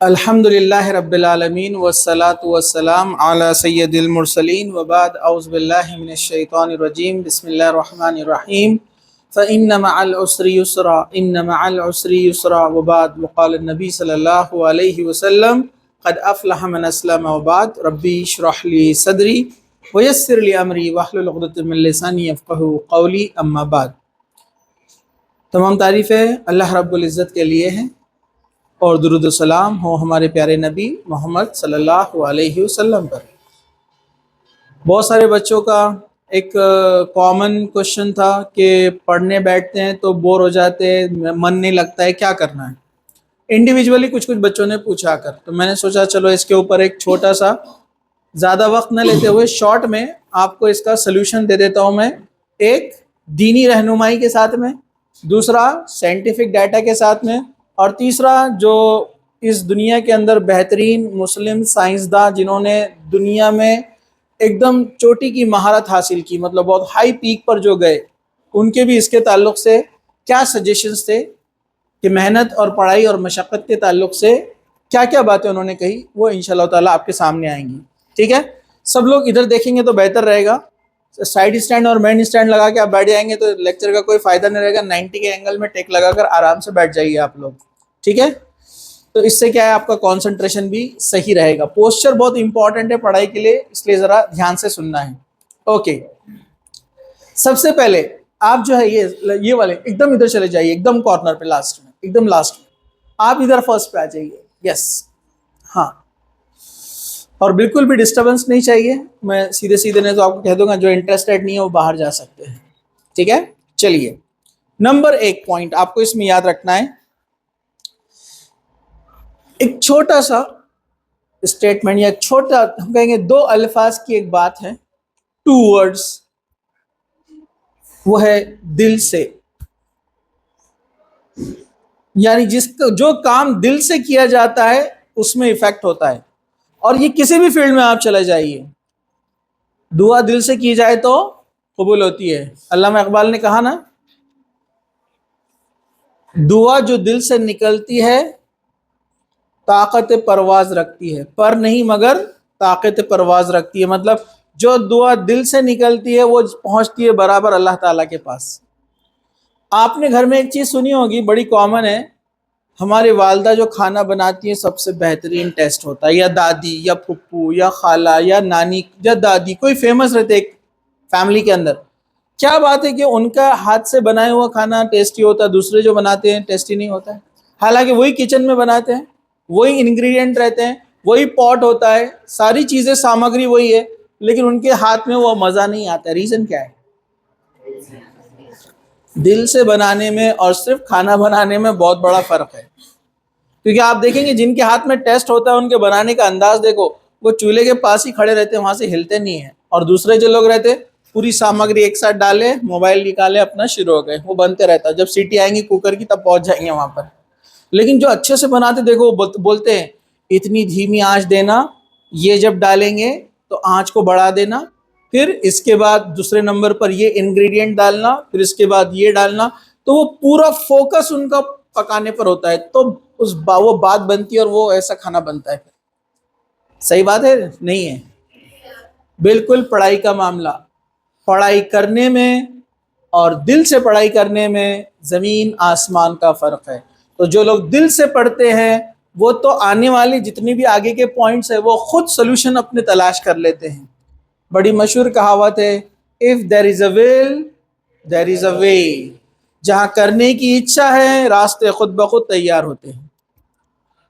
अल्हम्दुलिल्लाहि रब्बिल आलमीन वस्सलातु वस्सलाम अला सय्यदिल मुरसलीन व बाद औज़ु बिल्लाहि मिनश शैतानिर रजीम बिस्मिल्लाहिर रहमानिर रहीम फ़इन्न मअल उसरि युस्रा इन्न मअल उसरि युस्रा व बाद वक़ाल नबी सल्लल्लाहु अलैहि वसल्लम क़द अफ़लह मन अस्लम व बाद रब्बी इश्रह ली सदरी व यस्सिर ली अमरी वहलुल उक़दतम मिन लिसानी यफ़क़हू क़ौली अम्मा बाद। तमाम तारीफ़ें अल्लाह रब्बुल इज़्ज़त के लिए हैं और दुरूद व सलाम हो हमारे प्यारे नबी मोहम्मद सल्लल्लाहु अलैहि वसल्लम पर। बहुत सारे बच्चों का एक कॉमन क्वेश्चन था कि पढ़ने बैठते हैं तो बोर हो जाते हैं, मन नहीं लगता है, क्या करना है। इंडिविजुअली कुछ कुछ बच्चों ने पूछा कर, तो मैंने सोचा चलो इसके ऊपर एक छोटा सा, ज़्यादा वक्त न लेते हुए शॉर्ट में आपको इसका सलूशन दे देता हूँ मैं। एक दीनी रहनुमाई के साथ में, दूसरा साइंटिफिक डाटा के साथ में, और तीसरा जो इस दुनिया के अंदर बेहतरीन मुस्लिम साइंसदान जिन्होंने दुनिया में एकदम चोटी की महारत हासिल की, मतलब बहुत हाई पीक पर जो गए, उनके भी इसके ताल्लुक़ से क्या सजेशंस थे कि मेहनत और पढ़ाई और मशक्क़त के ताल्लुक़ से क्या क्या बातें उन्होंने कही, वो इंशाअल्लाह ताला आपके सामने आएंगी। ठीक है, सब लोग इधर देखेंगे तो बेहतर रहेगा। साइड स्टैंड और मेन स्टैंड लगा के आप बैठ जाएंगे तो लेक्चर का कोई फ़ायदा नहीं रहेगा। 90 के एंगल में टेक लगाकर आराम से बैठ जाइए आप लोग। ठीक है, तो इससे क्या है, आपका कंसंट्रेशन भी सही रहेगा। पोस्चर बहुत इंपॉर्टेंट है पढ़ाई के लिए, इसलिए ज़रा ध्यान से सुनना है। ओके, सबसे पहले आप जो है ये वाले एकदम इधर चले जाइए, एकदम कॉर्नर पे, लास्ट में, एकदम लास्ट में। आप इधर फर्स्ट पे आ जाइए। यस, हाँ, और बिल्कुल भी डिस्टर्बेंस नहीं चाहिए। मैं सीधे सीधे नहीं तो आपको कह दूंगा, जो इंटरेस्टेड नहीं है वो बाहर जा सकते हैं। ठीक है, चलिए, नंबर 1 पॉइंट आपको इसमें याद रखना है। एक छोटा सा स्टेटमेंट या छोटा, हम कहेंगे 2 अल्फाज की एक बात है, 2 वर्ड्स, वो है दिल से। यानी जो काम दिल से किया जाता है उसमें इफेक्ट होता है। और ये किसी भी फील्ड में आप चले जाइए, दुआ दिल से की जाए तो कबूल होती है। अल्लामा इकबाल ने कहा ना, दुआ जो दिल से निकलती है ताकत परवाज रखती है, पर नहीं मगर ताकत परवाज रखती है। मतलब जो दुआ दिल से निकलती है वो पहुंचती है बराबर अल्लाह ताला के पास। आपने घर में एक चीज़ सुनी होगी, बड़ी कॉमन है, हमारी वालदा जो खाना बनाती है सबसे बेहतरीन टेस्ट होता है, या दादी या फुप्पू या खाला या नानी या दादी, कोई फेमस रहते एक फैमिली के अंदर। क्या बात है कि उनका हाथ से बनाया हुआ खाना टेस्टी होता है, दूसरे जो बनाते हैं टेस्टी नहीं होता है। हालांकि वही किचन में बनाते हैं, वही इंग्रेडिएंट रहते हैं, वही पॉट होता है, सारी चीज़ें सामग्री वही है, लेकिन उनके हाथ में वो मज़ा नहीं आता। रीज़न क्या है? दिल से बनाने में और सिर्फ खाना बनाने में बहुत बड़ा फ़र्क है। क्योंकि आप देखेंगे जिनके हाथ में टेस्ट होता है, उनके बनाने का अंदाज देखो, वो चूल्हे के पास ही खड़े रहते हैं, वहाँ से हिलते नहीं हैं। और दूसरे जो लोग रहते, पूरी सामग्री एक साथ डाले, मोबाइल निकाले, अपना शुरू हो गए, वो बनते रहता है। जब सीटी आएंगी कुकर की तब पहुँच जाएंगे वहाँ पर। लेकिन जो अच्छे से बनाते, देखो बोलते हैं इतनी धीमी आंच देना, ये जब डालेंगे तो आंच को बढ़ा देना, फिर इसके बाद दूसरे नंबर पर ये इंग्रेडिएंट डालना, फिर इसके बाद ये डालना, तो वो पूरा फोकस उनका पकाने पर होता है, तो वो बात बनती है और वो ऐसा खाना बनता है। सही बात है? नहीं है? बिल्कुल पढ़ाई का मामला, पढ़ाई करने में और दिल से पढ़ाई करने में ज़मीन आसमान का फ़र्क है। तो जो लोग दिल से पढ़ते हैं वो तो आने वाले जितने भी आगे के पॉइंट्स है वो खुद सोल्यूशन अपने तलाश कर लेते हैं। बड़ी मशहूर कहावत है, if there is a will there is a way. जहाँ करने की इच्छा है रास्ते खुद ब खुद तैयार होते हैं।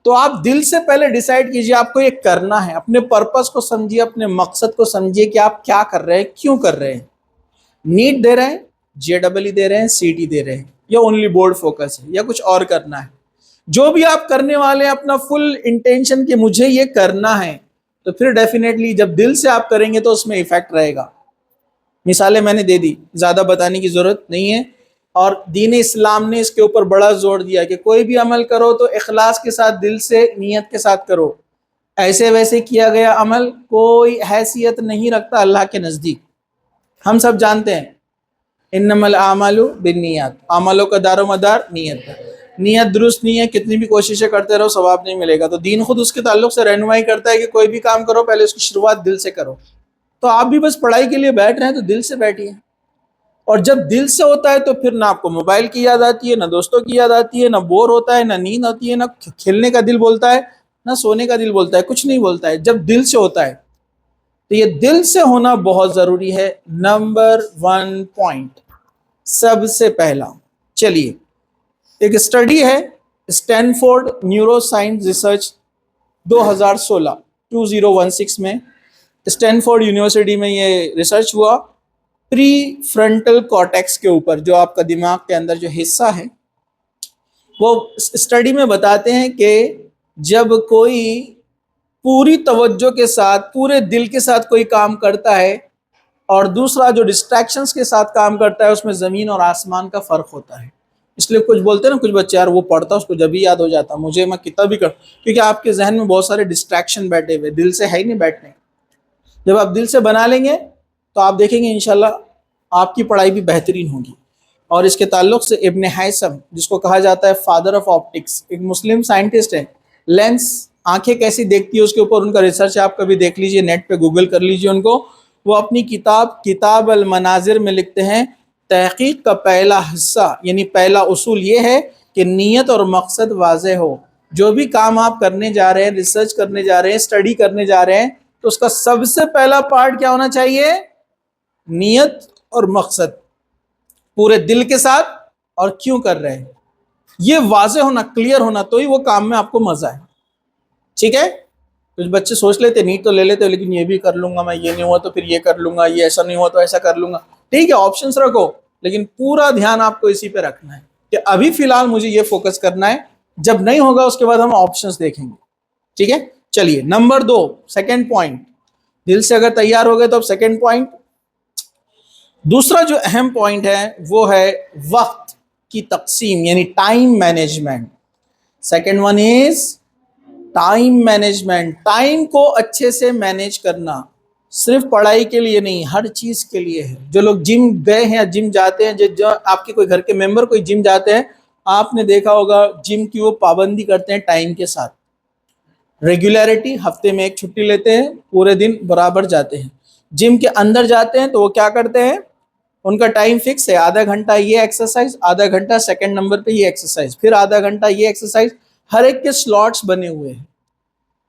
तो आप दिल से पहले डिसाइड कीजिए आपको ये करना है। अपने पर्पस को समझिए, अपने मकसद को समझिए कि आप क्या कर रहे हैं, क्यों कर रहे हैं। नीट दे रहे हैं, JEE दे रहे हैं, CT दे रहे हैं, या ओनली बोर्ड फोकस है, या कुछ और करना है। जो भी आप करने वाले हैं, अपना फुल इंटेंशन कि मुझे ये करना है, तो फिर डेफिनेटली जब दिल से आप करेंगे तो उसमें इफेक्ट रहेगा। मिसालें मैंने दे दी, ज़्यादा बताने की ज़रूरत नहीं है। और दीन इस्लाम ने इसके ऊपर बड़ा जोर दिया कि कोई भी अमल करो तो इखलास के साथ, दिल से, नियत के साथ करो। ऐसे वैसे किया गया अमल कोई हैसियत नहीं रखता अल्लाह के नज़दीक। हम सब जानते हैं, इन्नमल आमालु बिन्नियात, अमलों का दारोमदार नीयत है। नीयत दुरुस्त नहीं है, कितनी भी कोशिशें करते रहो सवाब नहीं मिलेगा। तो दीन खुद उसके ताल्लुक से रहनुमाई करता है कि कोई भी काम करो पहले उसकी शुरुआत दिल से करो। तो आप भी बस पढ़ाई के लिए बैठ रहे हैं तो दिल से बैठिए, और जब दिल से होता है तो फिर ना आपको मोबाइल की याद आती है, ना दोस्तों की याद आती है, ना बोर होता है, ना नींद आती है, ना खेलने का दिल बोलता है, ना सोने का दिल बोलता है, कुछ नहीं बोलता है जब दिल से होता है। तो ये दिल से होना बहुत जरूरी है। नंबर 1 पॉइंट सबसे पहला। चलिए, एक स्टडी है स्टैनफोर्ड न्यूरोसाइंस रिसर्च 2016 में स्टैनफोर्ड यूनिवर्सिटी में ये रिसर्च हुआ प्री फ्रंटल कॉर्टेक्स के ऊपर, जो आपका दिमाग के अंदर जो हिस्सा है। वो स्टडी में बताते हैं कि जब कोई पूरी तवज्जो के साथ पूरे दिल के साथ कोई काम करता है और दूसरा जो डिस्ट्रैक्शंस के साथ काम करता है, उसमें ज़मीन और आसमान का फ़र्क होता है। इसलिए कुछ बोलते हैं ना कुछ बच्चे, यार वो पढ़ता उसको जब भी याद हो जाता, मुझे मैं कितना भी कर, क्योंकि आपके जहन में बहुत सारे डिस्ट्रैक्शन बैठे हुए, दिल से है ही नहीं बैठने। जब आप दिल से बना लेंगे तो आप देखेंगे इंशाल्लाह आपकी पढ़ाई भी बेहतरीन होगी। और इसके ताल्लुक से इब्न हैसम, जिसको कहा जाता है फादर ऑफ ऑप्टिक्स, एक मुस्लिम साइंटिस्ट है। लेंस, आंखें कैसी देखती है उसके ऊपर उनका रिसर्च आप कभी देख लीजिए, नेट पे गूगल कर लीजिए उनको। वो अपनी किताब अल मनाजिर में लिखते हैं, तहकीक का पहला हिस्सा यानी पहला उसूल ये है कि नीयत और मकसद वाज़ेह हो। जो भी काम आप करने जा रहे हैं, रिसर्च करने जा रहे हैं, स्टडी करने जा रहे हैं, तो उसका सबसे पहला पार्ट क्या होना चाहिए? नीयत और मकसद, पूरे दिल के साथ और क्यों कर रहे हैं, ये वाज़ेह होना, क्लियर होना, तो ही वो काम में आपको मजा है। ठीक है? कुछ बच्चे सोच लेते, नीट तो ले लेते, लेकिन ये भी कर लूंगा मैं, ये नहीं हुआ तो फिर ये कर लूंगा, ये ऐसा नहीं हुआ तो ऐसा कर लूंगा। ठीक है, ऑप्शंस रखो, लेकिन पूरा ध्यान आपको इसी पे रखना है कि अभी फिलहाल मुझे ये फोकस करना है, जब नहीं होगा उसके बाद हम ऑप्शंस देखेंगे। ठीक है? चलिए, नंबर 2, सेकेंड पॉइंट। दिल से अगर तैयार हो गए तो अब सेकेंड पॉइंट। दूसरा जो अहम पॉइंट है वो है वक्त की तकसीम यानी time management. Second one is time management. Time को अच्छे से मैनेज करना सिर्फ पढ़ाई के लिए नहीं, हर चीज के लिए है। जो लोग जिम गए हैं या जिम जाते हैं, जो आपके कोई घर के मेंबर कोई जिम जाते हैं, आपने देखा होगा जिम की वो पाबंदी करते हैं टाइम के साथ, रेगुलरिटी, हफ्ते में एक छुट्टी लेते हैं, पूरे दिन बराबर जाते हैं। जिम के अंदर जाते हैं तो वो क्या करते हैं, उनका टाइम फिक्स है, आधा घंटा ये एक्सरसाइज, आधा घंटा सेकंड नंबर पे ये एक्सरसाइज, फिर आधा घंटा ये एक्सरसाइज, हर एक के स्लॉट्स बने हुए हैं,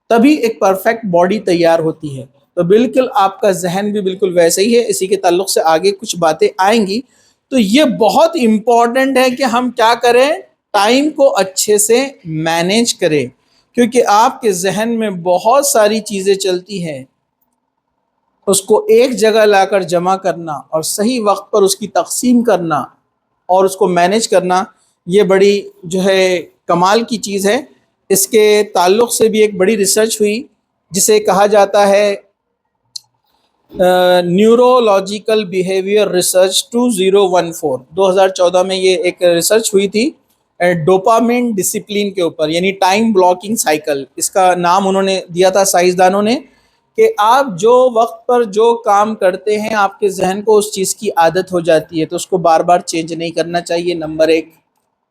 तभी एक परफेक्ट बॉडी तैयार होती है। तो बिल्कुल आपका जहन भी बिल्कुल वैसे ही है। इसी के ताल्लुक से आगे कुछ बातें आएंगी। तो ये बहुत इंपॉर्टेंट है कि हम क्या करें, टाइम को अच्छे से मैनेज करें, क्योंकि आपके जहन में बहुत सारी चीजें चलती हैं, उसको एक जगह लाकर जमा करना और सही वक्त पर उसकी तकसीम करना और उसको मैनेज करना, ये बड़ी जो है कमाल की चीज़ है। इसके ताल्लुक़ से भी एक बड़ी रिसर्च हुई जिसे कहा जाता है न्यूरोलॉजिकल बिहेवियर रिसर्च 2014 में ये एक रिसर्च हुई थी डोपामिन डिसिप्लिन के ऊपर, यानी टाइम ब्लॉकिंग साइकिल। इसका नाम उन्होंने दिया था साइंसदानों ने कि आप जो वक्त पर जो काम करते हैं, आपके जहन को उस चीज़ की आदत हो जाती है, तो उसको बार बार चेंज नहीं करना चाहिए, नंबर 1।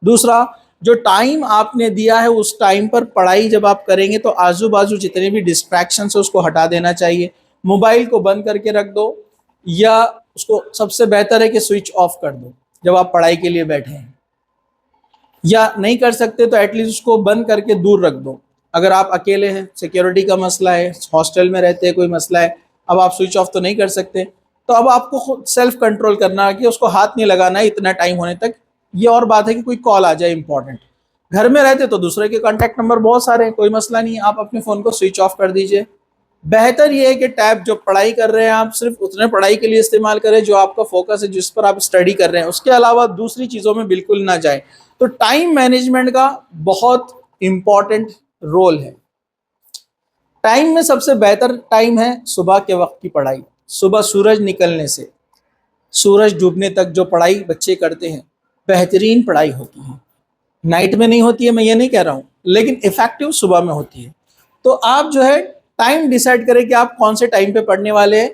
दूसरा, जो टाइम आपने दिया है उस टाइम पर पढ़ाई जब आप करेंगे तो आजू बाजू जितने भी डिस्ट्रैक्शंस है उसको हटा देना चाहिए। मोबाइल को बंद करके रख दो, या उसको सबसे बेहतर है कि स्विच ऑफ कर दो जब आप पढ़ाई के लिए बैठे हैं, या नहीं कर सकते तो एटलीस्ट उसको बंद करके दूर रख दो। अगर आप अकेले हैं, सिक्योरिटी का मसला है, हॉस्टल में रहते हैं, कोई मसला है, अब आप स्विच ऑफ तो नहीं कर सकते, तो अब आपको खुद सेल्फ कंट्रोल करना है कि उसको हाथ नहीं लगाना है इतना टाइम होने तक। ये और बात है कि कोई कॉल आ जाए इंपॉर्टेंट, घर में रहते तो दूसरे के कॉन्टैक्ट नंबर बहुत सारे हैं, कोई मसला नहीं है, आप अपने फ़ोन को स्विच ऑफ कर दीजिए। बेहतर ये है कि टैब जो पढ़ाई कर रहे हैं आप सिर्फ उतने पढ़ाई के लिए इस्तेमाल करें जो आपका फोकस है, जिस पर आप स्टडी कर रहे हैं, उसके अलावा दूसरी चीज़ों में बिल्कुल ना जाए। तो टाइम मैनेजमेंट का बहुत इम्पॉर्टेंट रोल है। टाइम में सबसे बेहतर टाइम है सुबह के वक्त की पढ़ाई। सुबह सूरज निकलने से सूरज डूबने तक जो पढ़ाई बच्चे करते हैं, बेहतरीन पढ़ाई होती है। नाइट में नहीं होती है, मैं ये नहीं कह रहा हूँ, लेकिन इफेक्टिव सुबह में होती है। तो आप जो है टाइम डिसाइड करें कि आप कौन से टाइम पे पढ़ने वाले हैं,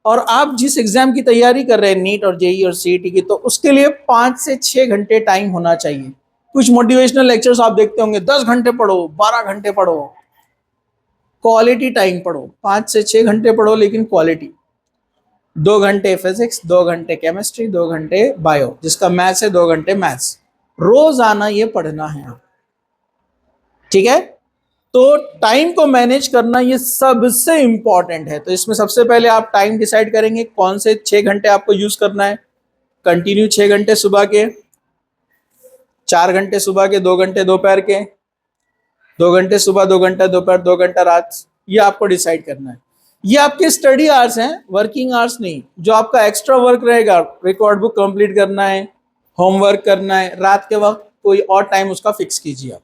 और आप जिस एग्जाम की तैयारी कर रहे हैं, नीट और जेई और सीईटी की, तो उसके लिए 5 से 6 घंटे टाइम होना चाहिए। कुछ मोटिवेशनल लेक्चर्स आप देखते होंगे, 10 घंटे पढ़ो, 12 घंटे पढ़ो। क्वालिटी टाइम पढ़ो, 5 से 6 घंटे पढ़ो, लेकिन क्वालिटी। 2 घंटे फिजिक्स, 2 घंटे केमिस्ट्री, 2 घंटे बायो, जिसका मैथ्स है 2 घंटे मैथ्स, रोजाना ये पढ़ना है आप, ठीक है। तो टाइम को मैनेज करना ये सबसे इंपॉर्टेंट है। तो इसमें सबसे पहले आप टाइम डिसाइड करेंगे कौन से 6 घंटे आपको यूज करना है। कंटिन्यू 6 घंटे सुबह के, 4 घंटे सुबह के, 2 घंटे दोपहर के, 2 घंटे सुबह, 2 घंटा दोपहर, 2 घंटा रात, ये आपको डिसाइड करना है। ये आपके स्टडी आवर्स हैं, वर्किंग आवर्स नहीं। जो आपका एक्स्ट्रा वर्क रहेगा, रिकॉर्ड बुक कंप्लीट करना है, होमवर्क करना है, रात के वक्त कोई और टाइम उसका फिक्स कीजिए आप,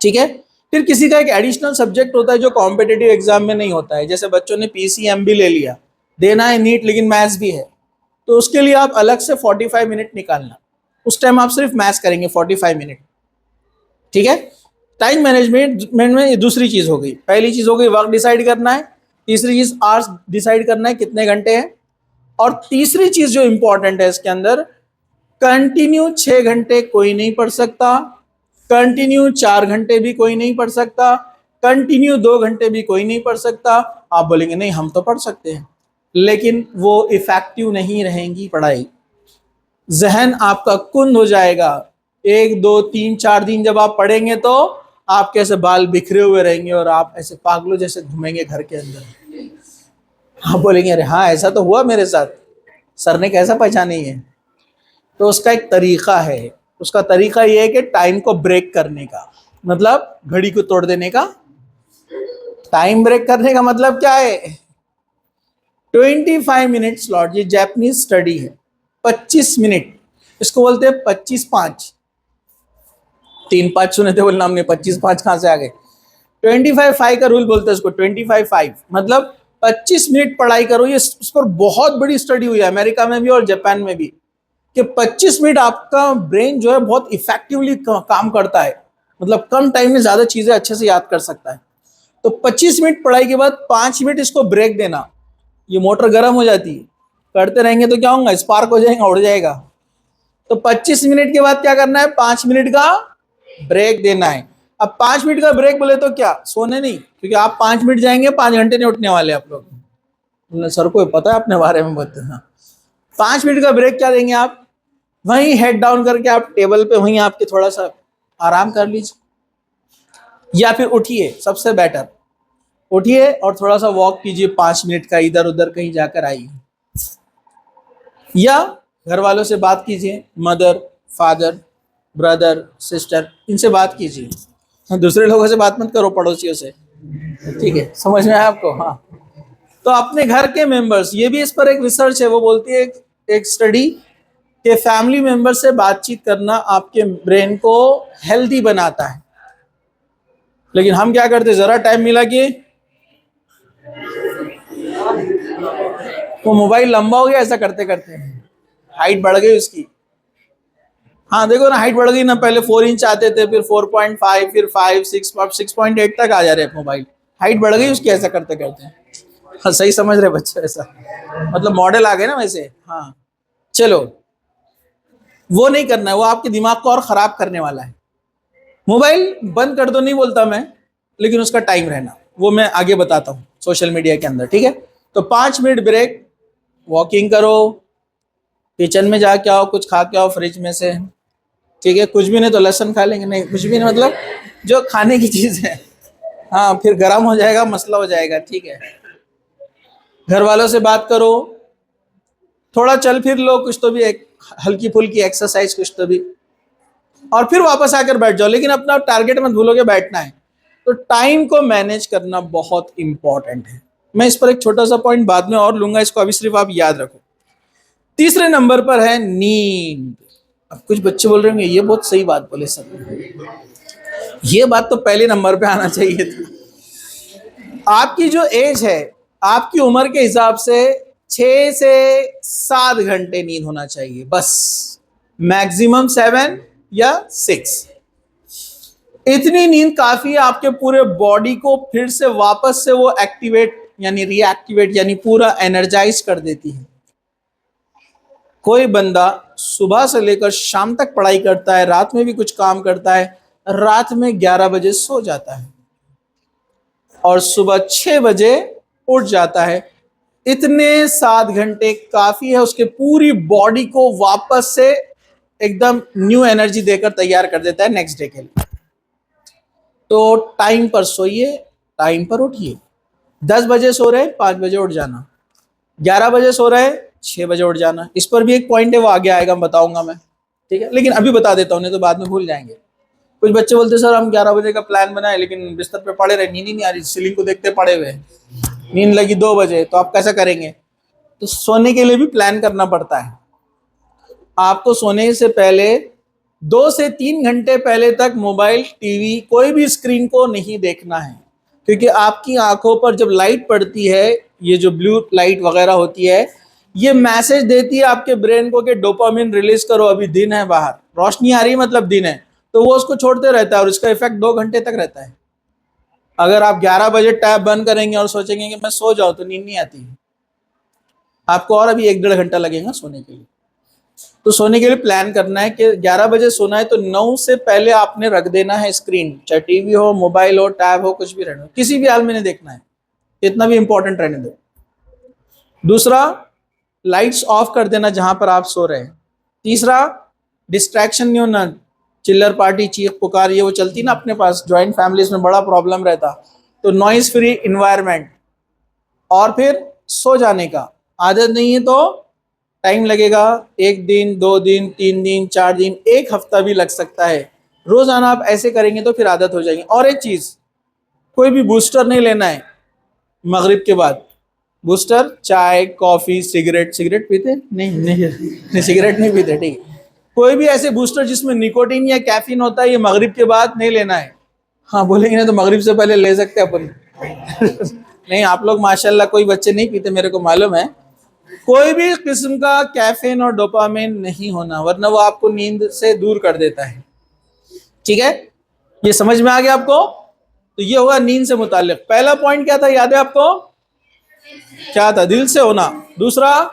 ठीक है। फिर किसी का एक एडिशनल सब्जेक्ट होता है जो कॉम्पिटिटिव एग्जाम में नहीं होता है, जैसे बच्चों ने पीसीएम भी ले लिया, देना है नीट लेकिन मैथ्स भी है, तो उसके लिए आप अलग से 45 मिनट निकालना, उस टाइम आप सिर्फ मैथ्स करेंगे 45 मिनट, ठीक है। टाइम मैनेजमेंट में दूसरी चीज हो गई। पहली चीज हो गई वर्क डिसाइड करना है, तीसरी चीज आवर्स डिसाइड करना है कितने घंटे हैं, और तीसरी चीज जो इंपॉर्टेंट है इसके अंदर, कंटिन्यू 6 घंटे कोई नहीं पढ़ सकता, कंटिन्यू 4 घंटे भी कोई नहीं पढ़ सकता, कंटिन्यू 2 घंटे भी कोई नहीं पढ़ सकता। आप बोलेंगे नहीं हम तो पढ़ सकते हैं, लेकिन वो इफेक्टिव नहीं रहेंगी पढ़ाई, जहन आपका कुंद हो जाएगा। 1 2 3 4 दिन जब आप पढ़ेंगे तो आपके ऐसे बाल बिखरे हुए रहेंगे और आप ऐसे पागलों जैसे घूमेंगे घर के अंदर। आप बोलेंगे अरे हाँ ऐसा तो हुआ मेरे साथ, सर ने कैसा पहचानी है। तो उसका एक तरीका है, उसका तरीका ये है कि टाइम को ब्रेक करने का, मतलब घड़ी को तोड़ देने का। टाइम ब्रेक करने का मतलब क्या है? 25 मिनट स्लॉट, ये जापानीज स्टडी है। 25 मिनट, इसको बोलते हैं 25-5। 3-5 सुने थे बोलना हमने, 25-5 कहां से आ गए? 25-5 का रूल बोलते हैं इसको, 25-5 मतलब 25 मिनट पढ़ाई करो। ये इस पर बहुत बड़ी स्टडी हुई है अमेरिका में भी और जापान में भी, कि 25 मिनट आपका ब्रेन जो है बहुत इफेक्टिवली काम करता है, मतलब कम टाइम में ज्यादा चीजें अच्छे से याद कर सकता है। तो 25 मिनट पढ़ाई के बाद 5 मिनट इसको ब्रेक देना। ये मोटर गर्म हो जाती है, करते रहेंगे तो क्या होगा, स्पार्क हो जाएगा, उड़ जाएगा। तो 25 मिनट के बाद क्या करना है, 5 मिनट का ब्रेक देना है। अब 5 मिनट का ब्रेक बोले तो क्या, सोने नहीं, क्योंकि आप 5 मिनट जाएंगे 5 घंटे नहीं उठने वाले आप लोग। सर को पता है अपने बारे में बताते हैं। 5 मिनट का ब्रेक क्या देंगे आप, वहीं हेड डाउन करके आप टेबल पे वहीं आपके थोड़ा सा आराम कर लीजिए, या फिर उठिए, सबसे बेटर उठिए और थोड़ा सा वॉक कीजिए 5 मिनट का, इधर उधर कहीं जाकर आइए, या घर वालों से बात कीजिए, मदर फादर ब्रदर सिस्टर, इनसे बात कीजिए। दूसरे लोगों से बात मत करो, पड़ोसियों से, ठीक है, समझ में आया आपको? हाँ। तो अपने घर के मेंबर्स, ये भी इस पर एक रिसर्च है, वो बोलती है एक स्टडी कि फैमिली मेंबर से बातचीत करना आपके ब्रेन को हेल्दी बनाता है। लेकिन हम क्या करते, जरा टाइम मिला कि वो मोबाइल लंबा हो गया, ऐसा करते करते हाइट बढ़ गई उसकी। हाँ देखो ना, हाइट बढ़ गई ना, पहले 4 इंच आते थे, फिर 4.5, फिर 5, 6, 6.8 तक आ जा रहे मोबाइल, हाइट बढ़ गई उसकी ऐसा करते करते। हाँ सही समझ रहे बच्चे, ऐसा मतलब मॉडल आ गए ना वैसे। हाँ चलो, वो नहीं करना है, वो आपके दिमाग को और खराब करने वाला है। मोबाइल बंद कर दो नहीं बोलता मैं, लेकिन उसका टाइम रहना वो मैं आगे बताता हूँ सोशल मीडिया के अंदर, ठीक है। तो 5 मिनट ब्रेक, वॉकिंग करो, किचन में जाके आओ, कुछ खा के आओ फ्रिज में से, ठीक है। कुछ भी नहीं तो लहसुन खा लेंगे, नहीं कुछ भी नहीं, मतलब जो खाने की चीज है। हाँ फिर गर्म हो जाएगा, मसला हो जाएगा, ठीक है। घर वालों से बात करो, थोड़ा चल फिर लो, कुछ तो भी एक हल्की फुल्की एक्सरसाइज कुछ तो भी, और फिर वापस आकर बैठ जाओ। लेकिन अपना टारगेट मत भूलोगे बैठना है। तो टाइम को मैनेज करना बहुत इंपॉर्टेंट है। मैं इस पर एक छोटा सा पॉइंट बाद में और लूंगा, इसको अभी सिर्फ आप याद रखो। तीसरे नंबर पर है नींद। अब कुछ बच्चे बोल रहे होंगे ये बहुत सही बात बोले सर, ये बात तो पहले नंबर पे आना चाहिए था। आपकी जो एज है, आपकी उम्र के हिसाब से 6 से 7 घंटे नींद होना चाहिए बस, मैक्सिमम 7 या 6। इतनी नींद काफी है आपके पूरे बॉडी को फिर से वापस से वो एक्टिवेट यानी रीएक्टिवेट यानी पूरा एनर्जाइज कर देती है। कोई बंदा सुबह से लेकर शाम तक पढ़ाई करता है, रात में भी कुछ काम करता है, रात में 11 बजे सो जाता है और सुबह 6 बजे उठ जाता है, इतने 7 घंटे काफी है उसके पूरी बॉडी को वापस से एकदम न्यू एनर्जी देकर तैयार कर देता है नेक्स्ट डे के लिए। तो टाइम पर सोइए, टाइम पर उठिए। 10 बजे सो रहे 5 बजे उठ जाना, 11 बजे सो रहे 6 बजे उठ जाना। इस पर भी एक पॉइंट है, वो आगे आएगा, बताऊंगा मैं, ठीक है, लेकिन अभी बता देता हूँ, नहीं तो बाद में भूल जाएंगे। कुछ बच्चे बोलते सर हम 11 बजे का प्लान बनाए लेकिन बिस्तर पे पड़े रहे, नींद ही नहीं आ रही, सीलिंग को देखते पड़े हुए, नींद लगी 2 बजे, तो आप कैसा करेंगे? तो सोने के लिए भी प्लान करना पड़ता है। आपको सोने से पहले 2 से 3 घंटे पहले तक मोबाइल, टीवी, कोई भी स्क्रीन को नहीं देखना है, क्योंकि आपकी आंखों पर जब लाइट पड़ती है, ये जो ब्लू लाइट वगैरह होती है, ये मैसेज देती है आपके ब्रेन को कि डोपामिन रिलीज करो, अभी दिन है, बाहर रोशनी आ रही है मतलब दिन है, तो वो उसको छोड़ते रहता है और इसका इफेक्ट 2 घंटे तक रहता है। अगर आप 11 बजे टैब बंद करेंगे और सोचेंगे कि मैं सो जाऊं, तो नींद नहीं आती, आपको और अभी 1-1.5 घंटा लगेगा सोने के लिए। तो सोने के लिए प्लान करना है कि 11 बजे सोना है, तो 9 से पहले आपने रख देना है स्क्रीन, चाहे टीवी हो, मोबाइल हो, टैब हो, कुछ भी रहने दो, किसी भी हाल में नहीं देखना है, इतना भी इंपॉर्टेंट रहने दो। दूसरा, लाइट्स ऑफ कर देना जहां पर आप सो रहे हैं। तीसरा, डिस्ट्रैक्शन नहीं होना, चिल्लर पार्टी, चीख पुकार, ये वो चलती ना अपने पास, ज्वाइंट फैमिलीज में बड़ा प्रॉब्लम रहता, तो नॉइज फ्री इन्वायरमेंट। और फिर सो जाने का आदत नहीं है तो टाइम लगेगा, 1 दिन, 2 दिन, 3 दिन, 4 दिन, 1 हफ्ता भी लग सकता है। रोजाना आप ऐसे करेंगे तो फिर आदत हो जाएगी। और एक चीज, कोई भी बूस्टर नहीं लेना है मगरिब के बाद। बूस्टर, चाय, कॉफी, सिगरेट, सिगरेट पीते नहीं, सिगरेट नहीं पीते, ठीक है। कोई भी ऐसे बूस्टर जिसमें निकोटीन या कैफीन होता है, ये मगरिब के बाद नहीं लेना है। हाँ बोलेंगे ना तो मगरिब से पहले ले सकते हैं अपन नहीं, आप लोग माशाल्लाह कोई बच्चे नहीं पीते, मेरे को मालूम है। कोई भी किस्म का कैफीन और डोपामिन नहीं होना, वरना वो आपको नींद से दूर कर देता है, ठीक है। ये समझ में आ गया आपको? तो ये होगा नींद से मुताल्लिक। पहला पॉइंट क्या था, याद है आपको? क्या था? दिल से होना। दूसरा,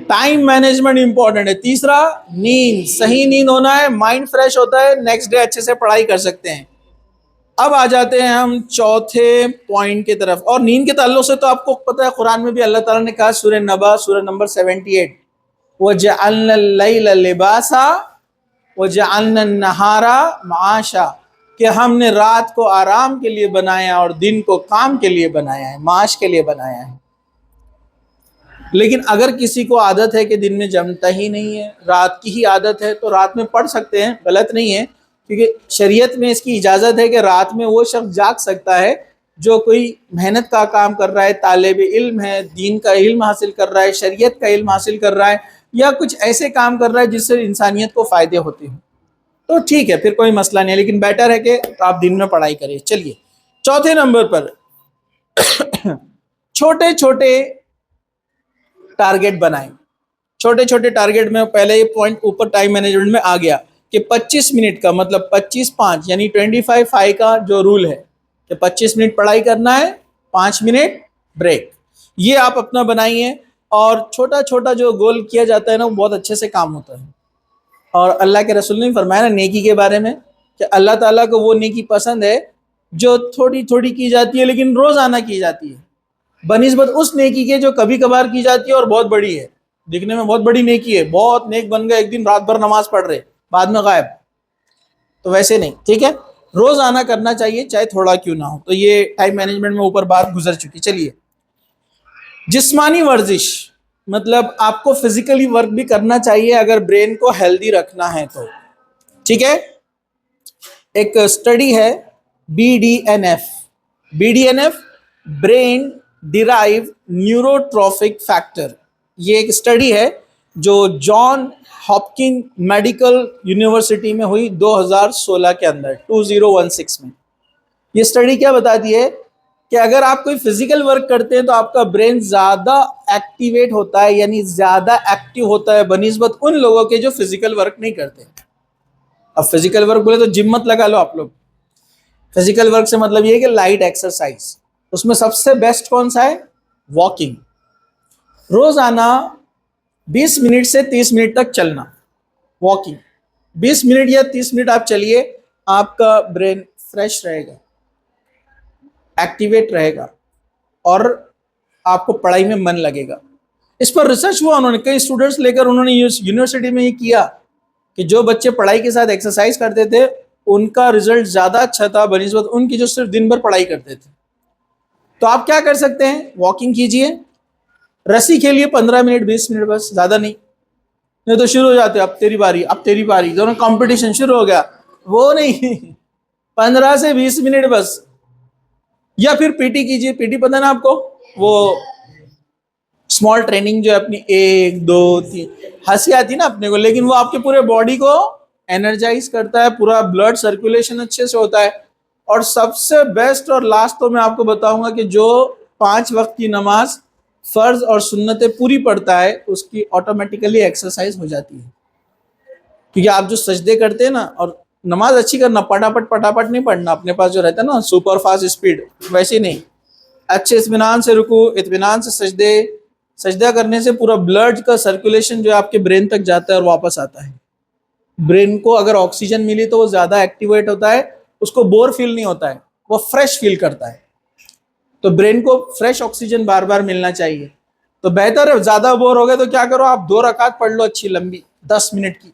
टाइम मैनेजमेंट इंपॉर्टेंट है। तीसरा, नींद, सही नींद होना है, माइंड फ्रेश होता है, नेक्स्ट डे अच्छे से पढ़ाई कर सकते हैं। अब आ जाते हैं हम चौथे पॉइंट की तरफ। और नींद के ताल्लुक से तो आपको पता है, कुरान में भी अल्लाह ताला ने कहा, सूरह नबा, सूरह नंबर 78, वजअलना लैला लिबासा वजअलना नहारा माशा, कि हमने रात को आराम के लिए बनाया और दिन को काम के लिए बनाया है, माश के लिए बनाया है। लेकिन अगर किसी को आदत है कि दिन में जमता ही नहीं है, रात की ही आदत है, तो रात में पढ़ सकते हैं, गलत नहीं है, क्योंकि शरीयत में इसकी इजाज़त है कि रात में वो शख्स जाग सकता है जो कोई मेहनत का काम कर रहा है, तालिब इल्म है, दीन का इल्म हासिल कर रहा है, शरीयत का इल्म हासिल कर रहा है, या कुछ ऐसे काम कर रहा है जिससे इंसानियत को फ़ायदे होते हैं, तो ठीक है, फिर कोई मसला नहीं है। लेकिन बेटर है कि आप दिन में पढ़ाई करिए। चलिए, चौथे नंबर पर छोटे छोटे टारगेट बनाएं। छोटे छोटे टारगेट में, पहले ये पॉइंट ऊपर टाइम मैनेजमेंट में आ गया कि 25 मिनट का मतलब 25-5 यानी 25-5 का जो रूल है कि 25 मिनट पढ़ाई करना है, 5 मिनट ब्रेक, ये आप अपना बनाइए। और छोटा छोटा जो गोल किया जाता है ना, वो बहुत अच्छे से काम होता है। और अल्लाह के रसूल ने फरमाया ना नेकी के बारे में, कि अल्लाह ताला को वो नेकी पसंद है जो थोड़ी थोड़ी की जाती है लेकिन रोजाना की जाती है, बनिस्बत उस नेकी के जो कभी कभार की जाती है और बहुत बड़ी है, दिखने में बहुत बड़ी नेकी है, बहुत नेक बन गए, एक दिन रात भर नमाज पढ़ रहे, बाद में गायब, तो वैसे नहीं, ठीक है, रोजाना करना चाहिए, चाहे थोड़ा क्यों ना हो। तो ये टाइम मैनेजमेंट में ऊपर बात गुजर चुकी। चलिए, जिस्मानी वर्जिश, मतलब आपको फिजिकली वर्क भी करना चाहिए अगर ब्रेन को हेल्दी रखना है तो, ठीक है। एक स्टडी है BDNF, BDNF brain derive neurotrophic factor, ये एक स्टडी है जो जॉन हॉपकिन मेडिकल यूनिवर्सिटी में हुई 2016 के अंदर, 2016 में। ये स्टडी क्या बताती है कि अगर आप कोई फिजिकल वर्क करते हैं तो आपका ब्रेन ज्यादा एक्टिवेट होता है, यानी ज्यादा एक्टिव होता है बनिस्बत उन लोगों के जो फिजिकल वर्क नहीं करते। अब फिजिकल वर्क बोले तो जिम मत लगा लो आप लोग, फिजिकल वर्क से मतलब ये है कि लाइट एक्सरसाइज, उसमें सबसे बेस्ट कौन सा है? वॉकिंग। रोजाना 20 मिनट से 30 मिनट तक चलना, वॉकिंग। 20 मिनट या 30 मिनट आप चलिए, आपका ब्रेन फ्रेश रहेगा, एक्टिवेट रहेगा और आपको पढ़ाई में मन लगेगा। इस पर रिसर्च हुआ, उन्होंने कई स्टूडेंट्स लेकर उन्होंने यूनिवर्सिटी में ये किया कि जो बच्चे पढ़ाई के साथ एक्सरसाइज करते थे उनका रिजल्ट ज्यादा अच्छा था बनिस्बत उनकी जो सिर्फ दिन भर पढ़ाई करते थे। तो आप क्या कर सकते हैं, वॉकिंग कीजिए, रस्सी खेलिए 15 मिनट 20 मिनट, बस, ज्यादा नहीं। नहीं तो शुरू हो जाते, अब तेरी बारी, अब तेरी बारी, दोनों कंपटीशन शुरू हो गया। वो नहीं 15 से 20 मिनट बस। या फिर पीटी कीजिए, पीटी पता ना आपको, वो स्मॉल ट्रेनिंग जो है अपनी, 1 2 3, हंसी आती ना अपने को, लेकिन वो आपके पूरे बॉडी को एनर्जाइज करता है, पूरा ब्लड सर्कुलेशन अच्छे से होता है। और सबसे बेस्ट और लास्ट तो मैं आपको बताऊंगा कि जो 5 वक्त की नमाज फर्ज और सुन्नतें पूरी पड़ता है उसकी ऑटोमेटिकली एक्सरसाइज हो जाती है। क्योंकि आप जो सजदे करते हैं ना, और नमाज अच्छी करना, पटापट पटापट नहीं पढ़ना, अपने पास जो रहता है ना सुपर फास्ट स्पीड, वैसे नहीं, अच्छे इत्मीनान से रुकू, इत्मीनान से सजदे। सजदा करने से पूरा ब्लड का सर्कुलेशन जो है आपके ब्रेन तक जाता है और वापस आता है। ब्रेन को अगर ऑक्सीजन मिली तो वो ज्यादा एक्टिवेट होता है, उसको बोर फील नहीं होता है, वो फ्रेश फील करता है। तो ब्रेन को फ्रेश ऑक्सीजन बार बार मिलना चाहिए। तो बेहतर है, ज्यादा बोर हो गए तो क्या करो, आप 2 रकात पढ़ लो अच्छी लंबी, 10 मिनट की,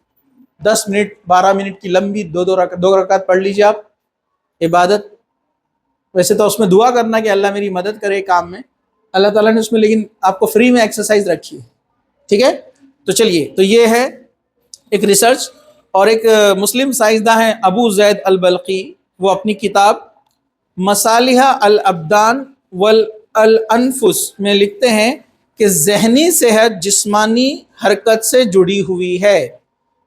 10 मिनट 12 मिनट की लंबी 2 रकात पढ़ लीजिए आप, इबादत। वैसे तो उसमें दुआ करना कि अल्लाह मेरी मदद करे काम में, अल्लाह ताला ने उसमें लेकिन आपको फ्री में एक्सरसाइज रखी है, ठीक है। तो चलिए, तो ये है एक रिसर्च। और एक मुस्लिम साइंसदान है अबू जैद अल बल्की, वो अपनी किताब मसालिहा अल अब्दान वल अल अनफुस में लिखते हैं कि जहनी सेहत जिस्मानी हरकत से जुड़ी हुई है।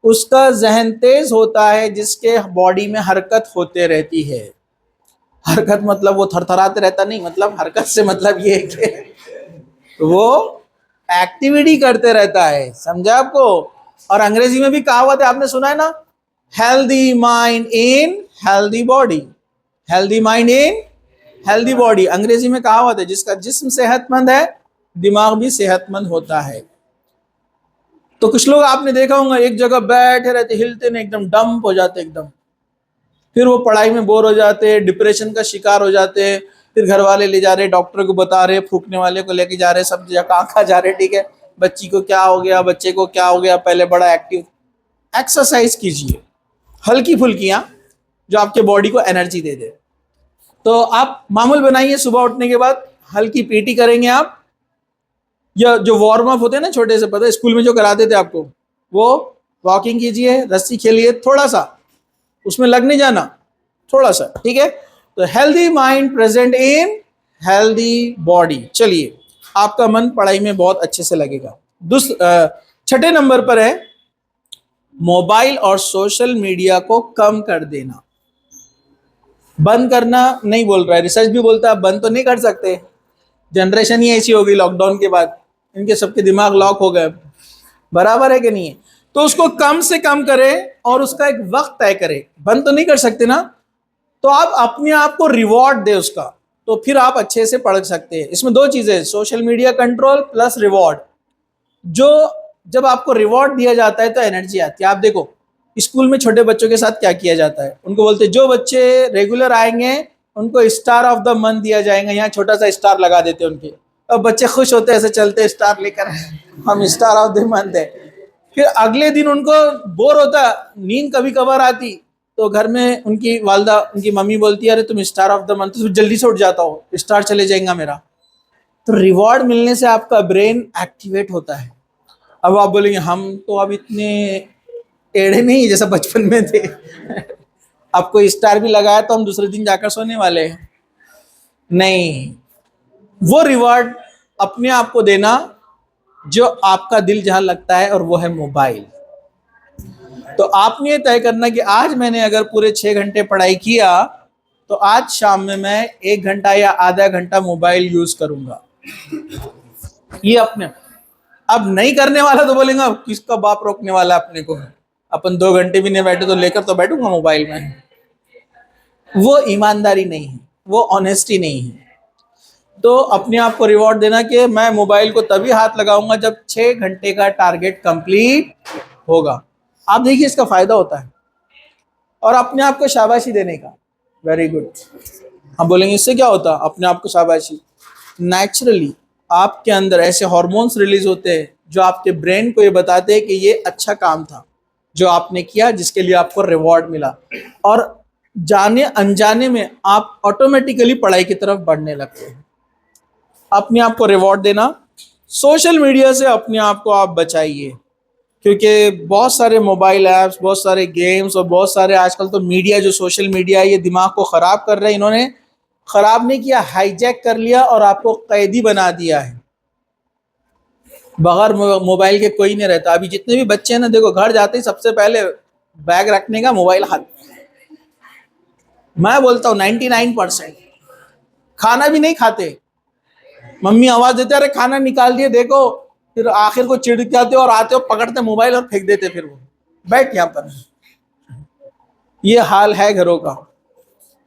उसका जहन तेज होता है जिसके बॉडी में हरकत होते रहती है। हरकत मतलब वो थरथराते रहता नहीं, मतलब हरकत से मतलब ये है कि वो एक्टिविटी करते रहता है, समझा आपको। और अंग्रेजी में भी कहावत है, आपने सुना है ना, healthy mind in healthy body, healthy mind in healthy body. अंग्रेजी में कहावत है, जिसका जिस्म सेहतमंद है दिमाग भी सेहतमंद होता है। तो कुछ लोग आपने देखा होगा एक जगह बैठे रहते, हिलते नहीं, एकदम डंप हो जाते एकदम, फिर वो पढ़ाई में बोर हो जाते हैं, डिप्रेशन का शिकार हो जाते हैं। फिर घर वाले ले जा रहे, डॉक्टर को बता रहे, फूकने वाले को लेके जा रहे, सब जगह कहाँ जा रहे, ठीक है, बच्ची को क्या हो गया, बच्चे को क्या हो गया, पहले बड़ा एक्टिव। एक्सरसाइज कीजिए हल्की फुल्कियां जो आपके बॉडी को एनर्जी दे दे। तो आप मामूल बनाइए, सुबह उठने के बाद हल्की पीटी करेंगे आप, या जो वार्म अप होते हैं ना छोटे से, पता है स्कूल में जो कराते थे आपको, वो वॉकिंग कीजिए, रस्सी खेलिए थोड़ा सा, उसमें लग नहीं जाना, थोड़ा सा, ठीक है। तो healthy mind present in healthy body. चलिए, आपका मन पढ़ाई में बहुत अच्छे से लगेगा। छठे नंबर पर है मोबाइल और सोशल मीडिया को कम कर देना। बंद करना नहीं बोल रहा है, रिसर्च भी बोलता है बंद तो नहीं कर सकते, जनरेशन ही ऐसी हो गई लॉकडाउन के बाद, इनके सबके दिमाग लॉक हो गए, बराबर है कि नहीं है। तो उसको कम से कम करें और उसका एक वक्त तय करें। बंद तो नहीं कर सकते ना, तो आप अपने आप को रिवॉर्ड दे उसका, तो फिर आप अच्छे से पढ़ सकते हैं। इसमें 2 चीजें, social media control plus reward. जो जब आपको रिवॉर्ड दिया जाता है तो एनर्जी आती है। आप देखो स्कूल में छोटे बच्चों के साथ क्या किया जाता है, उनको बोलते हैं जो बच्चे रेगुलर आएंगे उनको स्टार ऑफ द मंथ दिया जाएगा, यहाँ छोटा सा स्टार लगा देते हैं उनके, अब बच्चे खुश होते हैं, ऐसे चलते स्टार लेकर, हम स्टार ऑफ द मंथ है। फिर अगले दिन उनको बोर होता, नींद कभी कभार आती, तो घर में उनकी वालदा, उनकी मम्मी बोलती है अरे तुम स्टार ऑफ द मंथ, तो जल्दी से उठ जाता हो, स्टार चले जाएगा मेरा। तो रिवॉर्ड मिलने से आपका ब्रेन एक्टिवेट होता है। अब आप बोलेंगे हम तो अब इतने टेढ़े नहीं जैसा बचपन में थे आपको स्टार भी लगाया तो हम दूसरे दिन जाकर सोने वाले हैं, नहीं। वो रिवॉर्ड अपने आप को देना जो आपका दिल जहां लगता है, और वो है मोबाइल। तो आपने ये तय करना कि आज मैंने अगर पूरे 6 घंटे पढ़ाई किया तो आज शाम में मैं 1 घंटा या आधा घंटा मोबाइल यूज करूंगा। ये अपने, अब नहीं करने वाला तो बोलेगा किसका बाप रोकने वाला अपने को, अपन 2 घंटे भी नहीं बैठे तो लेकर तो बैठूंगा मोबाइल में। वो ईमानदारी नहीं है, वो ऑनेस्टी नहीं है। तो अपने आप को रिवॉर्ड देना कि मैं मोबाइल को तभी हाथ लगाऊंगा जब 6 घंटे का टारगेट कंप्लीट होगा। आप देखिए इसका फायदा होता है। और अपने आप को शाबाशी देने का, वेरी गुड। हम बोलेंगे इससे क्या होता, अपने आप को शाबाशी। नेचुरली आपके अंदर ऐसे हार्मोन्स रिलीज होते हैं जो आपके ब्रेन को ये बताते हैं कि ये अच्छा काम था जो आपने किया, जिसके लिए आपको रिवॉर्ड मिला। और जाने अनजाने में आप ऑटोमेटिकली पढ़ाई की तरफ बढ़ने लगते हैं। अपने आप को रिवॉर्ड देना। सोशल मीडिया से अपने आप को आप बचाइए, क्योंकि बहुत सारे मोबाइल ऐप्स, बहुत सारे गेम्स और बहुत सारे आजकल तो मीडिया, जो सोशल मीडिया है, ये दिमाग को ख़राब कर रहे हैं। इन्होंने ख़राब नहीं किया, हाईजैक कर लिया और आपको कैदी बना दिया है। बगैर मोबाइल के कोई नहीं रहता। अभी जितने भी बच्चे हैं ना, देखो घर जाते ही सबसे पहले बैग रखने का मोबाइल हाथ। मैं बोलता हूँ 99% खाना भी नहीं खाते। मम्मी आवाज़ देते अरे खाना निकाल दिए देखो, फिर आखिर को चिढ़ जाते और आते हो पकड़ते मोबाइल और फेंक देते। फिर वो बैठ यहाँ पर। ये हाल है घरों का।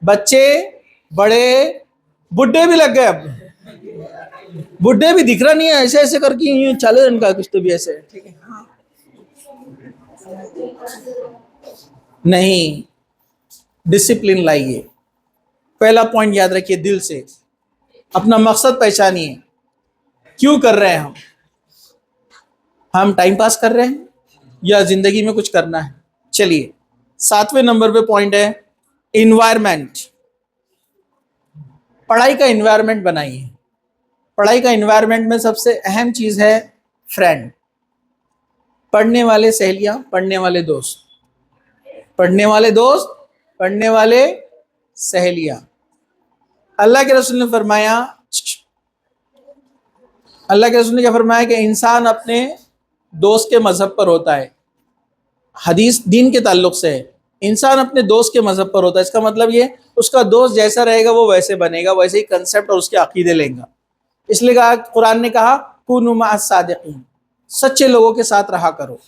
बच्चे, बड़े, बुढ़े भी लग गए। अब बुढ़े भी दिख रहा नहीं है, ऐसे ऐसे करके यूं चले इनका कुछ तो भी ऐसे, ठीक है। हाँ। नहीं, डिसिप्लिन लाइए। पहला पॉइंट याद रखिए, दिल से अपना मकसद पहचानिए। क्यों कर रहे हैं हम टाइम पास कर रहे हैं या जिंदगी में कुछ करना है? चलिए 7वें नंबर पे पॉइंट है इन्वायरमेंट। पढ़ाई का इन्वायरमेंट बनाइए। पढ़ाई का इन्वायरमेंट में सबसे अहम चीज है फ्रेंड। पढ़ने वाले सहेलियां, पढ़ने वाले दोस्त, पढ़ने वाले दोस्त, पढ़ने वाले सहेलियां। अल्लाह के रसूल ने फरमाया, अल्लाह के रसूल ने क्या फरमाया कि इंसान अपने दोस्त के मजहब पर होता है। हदीस दीन के ताल्लुक से है, इंसान अपने दोस्त के मजहब पर होता है। इसका मतलब ये, उसका दोस्त जैसा रहेगा वो वैसे बनेगा, वैसे ही कंसेप्ट और उसके अकीदे लेगा। इसलिए कहा, कुरान ने कहा कुनू मअस सादिकीन, सच्चे लोगों के साथ रहा करो।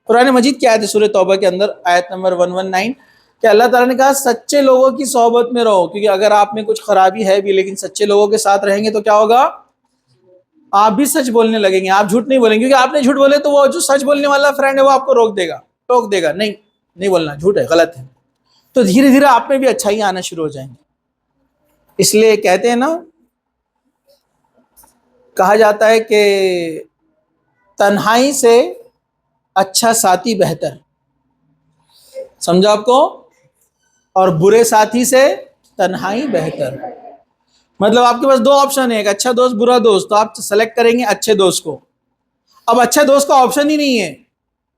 कुरान मजीद की आयत है सूरह तौबा के अंदर, आयत नंबर 119, कि अल्लाह ताला ने कहा सच्चे लोगों की सोहबत में रहो। क्योंकि अगर आप में कुछ खराबी है भी लेकिन सच्चे लोगों के साथ रहेंगे तो क्या होगा, आप भी सच बोलने लगेंगे, आप झूठ नहीं बोलेंगे। क्योंकि आपने झूठ बोले तो वो जो सच बोलने वाला फ्रेंड है वो आपको रोक देगा, टोक देगा, नहीं नहीं बोलना, झूठ है, गलत है। तो धीरे धीरे आप में भी अच्छाई आना शुरू हो जाएंगे। इसलिए कहते हैं ना, कहा जाता है कि तन्हाई से अच्छा साथी बेहतर, समझा आपको, और बुरे साथी से तन्हाई बेहतर। मतलब आपके पास दो ऑप्शन है, एक अच्छा दोस्त, बुरा दोस्त। तो आप सेलेक्ट करेंगे अच्छे दोस्त को। अब अच्छा दोस्त का ऑप्शन ही नहीं है,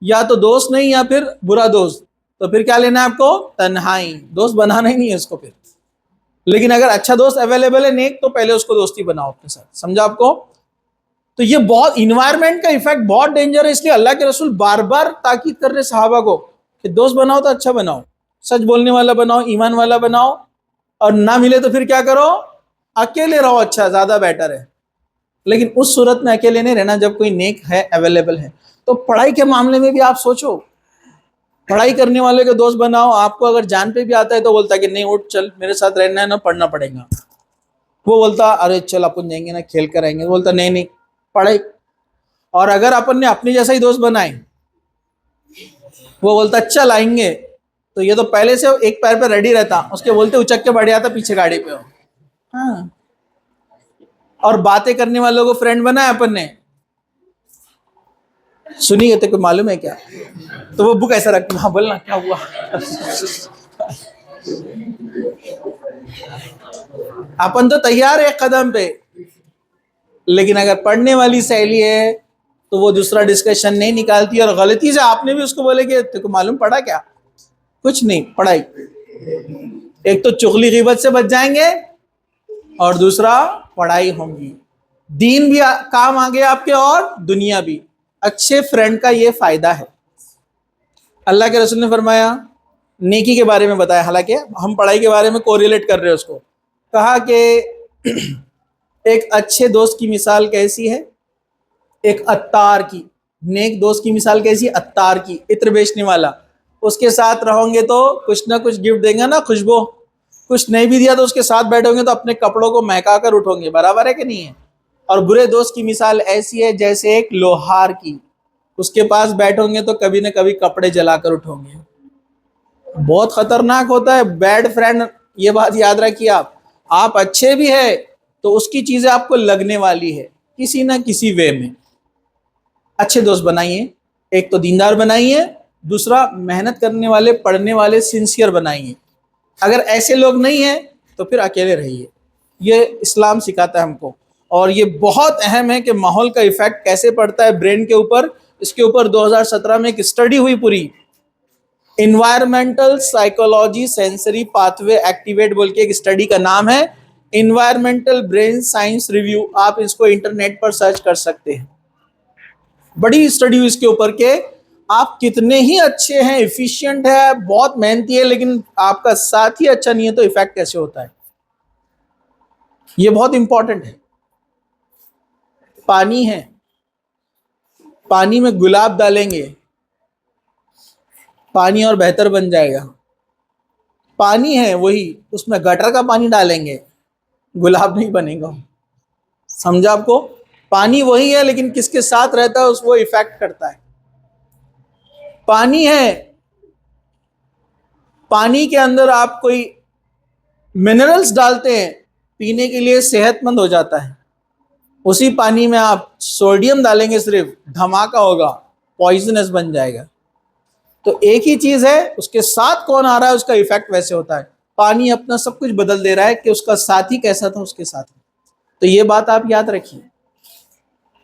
या तो दोस्त नहीं या फिर बुरा दोस्त, तो फिर क्या लेना है आपको, तन्हाई। दोस्त बनाना ही नहीं है उसको फिर। लेकिन अगर अच्छा दोस्त अवेलेबल है नेक, तो पहले उसको दोस्ती बनाओ अपने साथ, समझा आपको। तो ये बहुत इन्वायरमेंट का इफेक्ट बहुत डेंजर है। इसलिए अल्लाह के रसूल बार बार ताकीद कर रहे सहाबा को कि दोस्त बनाओ तो अच्छा बनाओ, सच बोलने वाला बनाओ, ईमान वाला बनाओ, और ना मिले तो फिर क्या करो, अकेले रहो, अच्छा ज्यादा बेटर है। लेकिन उस सूरत में अकेले नहीं रहना जब कोई नेक है, अवेलेबल है। तो पढ़ाई के मामले में भी आप सोचो, पढ़ाई करने वाले के दोस्त बनाओ। आपको अगर जान पे भी आता है तो बोलता है कि नहीं उठ चल, मेरे साथ रहना है ना, पढ़ना पड़ेगा। वो बोलता अरे चल अपन जाएंगे ना, खेल कर आएंगे। बोलता नहीं नहीं, पढ़ाई। और अगर अपन ने अपने जैसा ही दोस्त बनाए, वो बोलता चल आएंगे, तो ये तो पहले से एक पैर पे रेडी रहता, उसके बोलते उचक के बढ़ जाता पीछे गाड़ी पे हो। हाँ। और बातें करने वालों को फ्रेंड बनाया अपन ने, सुनी है तो मालूम है क्या, तो वो बुक ऐसा रखती, हाँ बोलना क्या हुआ। अपन तो तैयार है एक कदम पे, लेकिन अगर पढ़ने वाली सहेली है तो वो दूसरा डिस्कशन नहीं निकालती, और गलती से आपने भी उसको बोले कि तेको मालूम पड़ा क्या, कुछ नहीं, पढ़ाई। एक तो चुगली गिबत से बच जाएंगे और दूसरा पढ़ाई होंगी, दीन भी काम आ गया आपके और दुनिया भी। अच्छे फ्रेंड का ये फायदा है। अल्लाह के रसूल ने फरमाया, नेकी के बारे में बताया, हालांकि हम पढ़ाई के बारे में कोरिलेट कर रहे हैं उसको। कहा कि एक अच्छे दोस्त की मिसाल कैसी है, एक अत्तार की। नेक दोस्त की मिसाल कैसी है, अत्तार की, इत्र बेचने वाला। उसके साथ रहोगे तो कुछ ना कुछ गिफ्ट देंगे ना, खुशबू, कुछ नहीं भी दिया तो उसके साथ बैठोगे तो अपने कपड़ों को महका कर उठोगे, बराबर है कि नहीं है। और बुरे दोस्त की मिसाल ऐसी है जैसे एक लोहार की, उसके पास बैठोगे तो कभी ना कभी कपड़े जलाकर उठोगे। बहुत खतरनाक होता है बैड फ्रेंड, ये बात याद रखिए। आप अच्छे भी है तो उसकी चीजें आपको लगने वाली है किसी ना किसी वे में। अच्छे दोस्त बनाइए, एक तो दीनदार बनाइए, दूसरा मेहनत करने वाले, पढ़ने वाले, सिंसियर बनाइए। अगर ऐसे लोग नहीं है तो फिर अकेले रहिए। ये इस्लाम सिखाता है हमको। और ये बहुत अहम है कि माहौल का इफेक्ट कैसे पड़ता है ब्रेन के ऊपर। इसके ऊपर 2017 में एक स्टडी हुई पूरी, environmental psychology sensory pathway activate बोल के एक स्टडी का नाम है, इन्वायरमेंटल ब्रेन साइंस रिव्यू। आप इसको इंटरनेट पर सर्च कर सकते हैं। बड़ी स्टडी हुई इसके ऊपर के आप कितने ही अच्छे हैं, एफिशिएंट है, बहुत मेहनती है, लेकिन आपका साथ ही अच्छा नहीं है तो इफेक्ट कैसे होता है। ये बहुत इंपॉर्टेंट है। पानी है, पानी में गुलाब डालेंगे, पानी और बेहतर बन जाएगा। पानी है वही, उसमें गटर का पानी डालेंगे, गुलाब नहीं बनेगा। समझा आपको। पानी वही है लेकिन किसके साथ रहता है उसको इफेक्ट करता है। पानी है, पानी के अंदर आप कोई मिनरल्स डालते हैं, पीने के लिए सेहतमंद हो जाता है। उसी पानी में आप सोडियम डालेंगे, सिर्फ धमाका होगा, पॉइजनस बन जाएगा। तो एक ही चीज है, उसके साथ कौन आ रहा है उसका इफेक्ट वैसे होता है। पानी अपना सब कुछ बदल दे रहा है कि उसका साथी कैसा था उसके साथ। तो ये बात आप याद रखिए,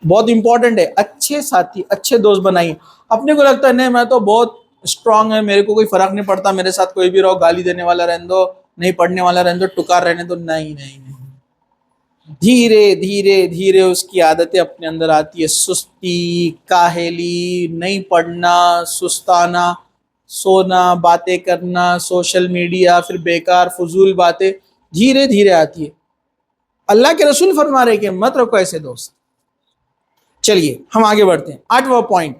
बहुत इंपॉर्टेंट है। अच्छे साथी, अच्छे दोस्त बनाइए। अपने को लगता है नहीं मैं तो बहुत स्ट्रांग है, मेरे को कोई फर्क नहीं पड़ता, मेरे साथ कोई भी रहो, गाली देने वाला रहने दो, नहीं पढ़ने वाला रहने दो, टुकार रहने दो। नहीं नहीं नहीं, धीरे धीरे धीरे उसकी आदतें अपने अंदर आती है। सुस्ती, काहेली, नहीं पढ़ना, सुस्ताना, सोना, बातें करना, सोशल मीडिया, फिर बेकार फजूल बातें धीरे धीरे आती है। अल्लाह के रसूल फरमा रहे कि मत रखो ऐसे दोस्त। चलिए हम आगे बढ़ते हैं। 8वां पॉइंट,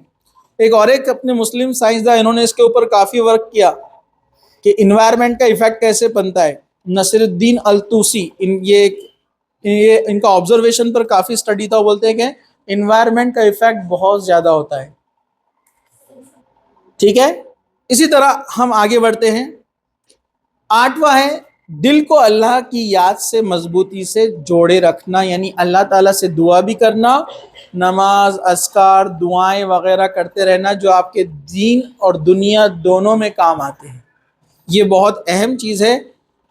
एक अपने मुस्लिम साइंसदान, इन्होंने इसके ऊपर काफी वर्क किया कि इन्वायरमेंट का इफेक्ट कैसे बनता है। नसीरुद्दीन अल-तूसी, ये इनका ऑब्जर्वेशन पर काफी स्टडी था। वो बोलते हैं कि इन्वायरमेंट का इफेक्ट बहुत ज्यादा होता है। ठीक है, इसी तरह हम आगे बढ़ते हैं। 8वां है दिल को अल्लाह की याद से मजबूती से जोड़े रखना, यानी अल्लाह ताला से दुआ भी करना, नमाज, अस्कार, दुआएं वगैरह करते रहना जो आपके दीन और दुनिया दोनों में काम आते हैं। ये बहुत अहम चीज़ है।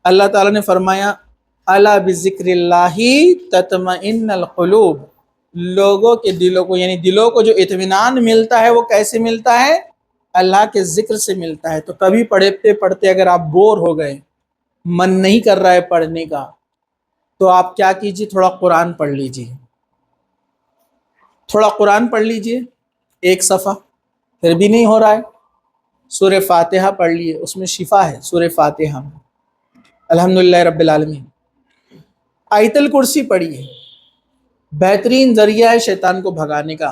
अल्लाह ताला ने फरमाया अला बिज़िक्रिल्लाहि तत्मइन्नुल क़ुलूब, लोगों के दिलों को, यानी दिलों को जो इत्मीनान मिलता है वो कैसे मिलता है, अल्लाह के जिक्र से मिलता है। तो कभी पढ़ते पढ़ते अगर आप बोर हो गए, मन नहीं कर रहा है पढ़ने का, तो आप क्या कीजिए, थोड़ा कुरान पढ़ लीजिए। थोड़ा कुरान पढ़ लीजिए, एक सफ़ा, फिर भी नहीं हो रहा है, सूरह फातिहा पढ़ लिए, उसमें शिफा है सूरह फातिहा में। अल्हम्दुलिल्लाह रब्बिल आलमीन। आयतल कुर्सी पढ़िए, बेहतरीन जरिया है शैतान को भगाने का।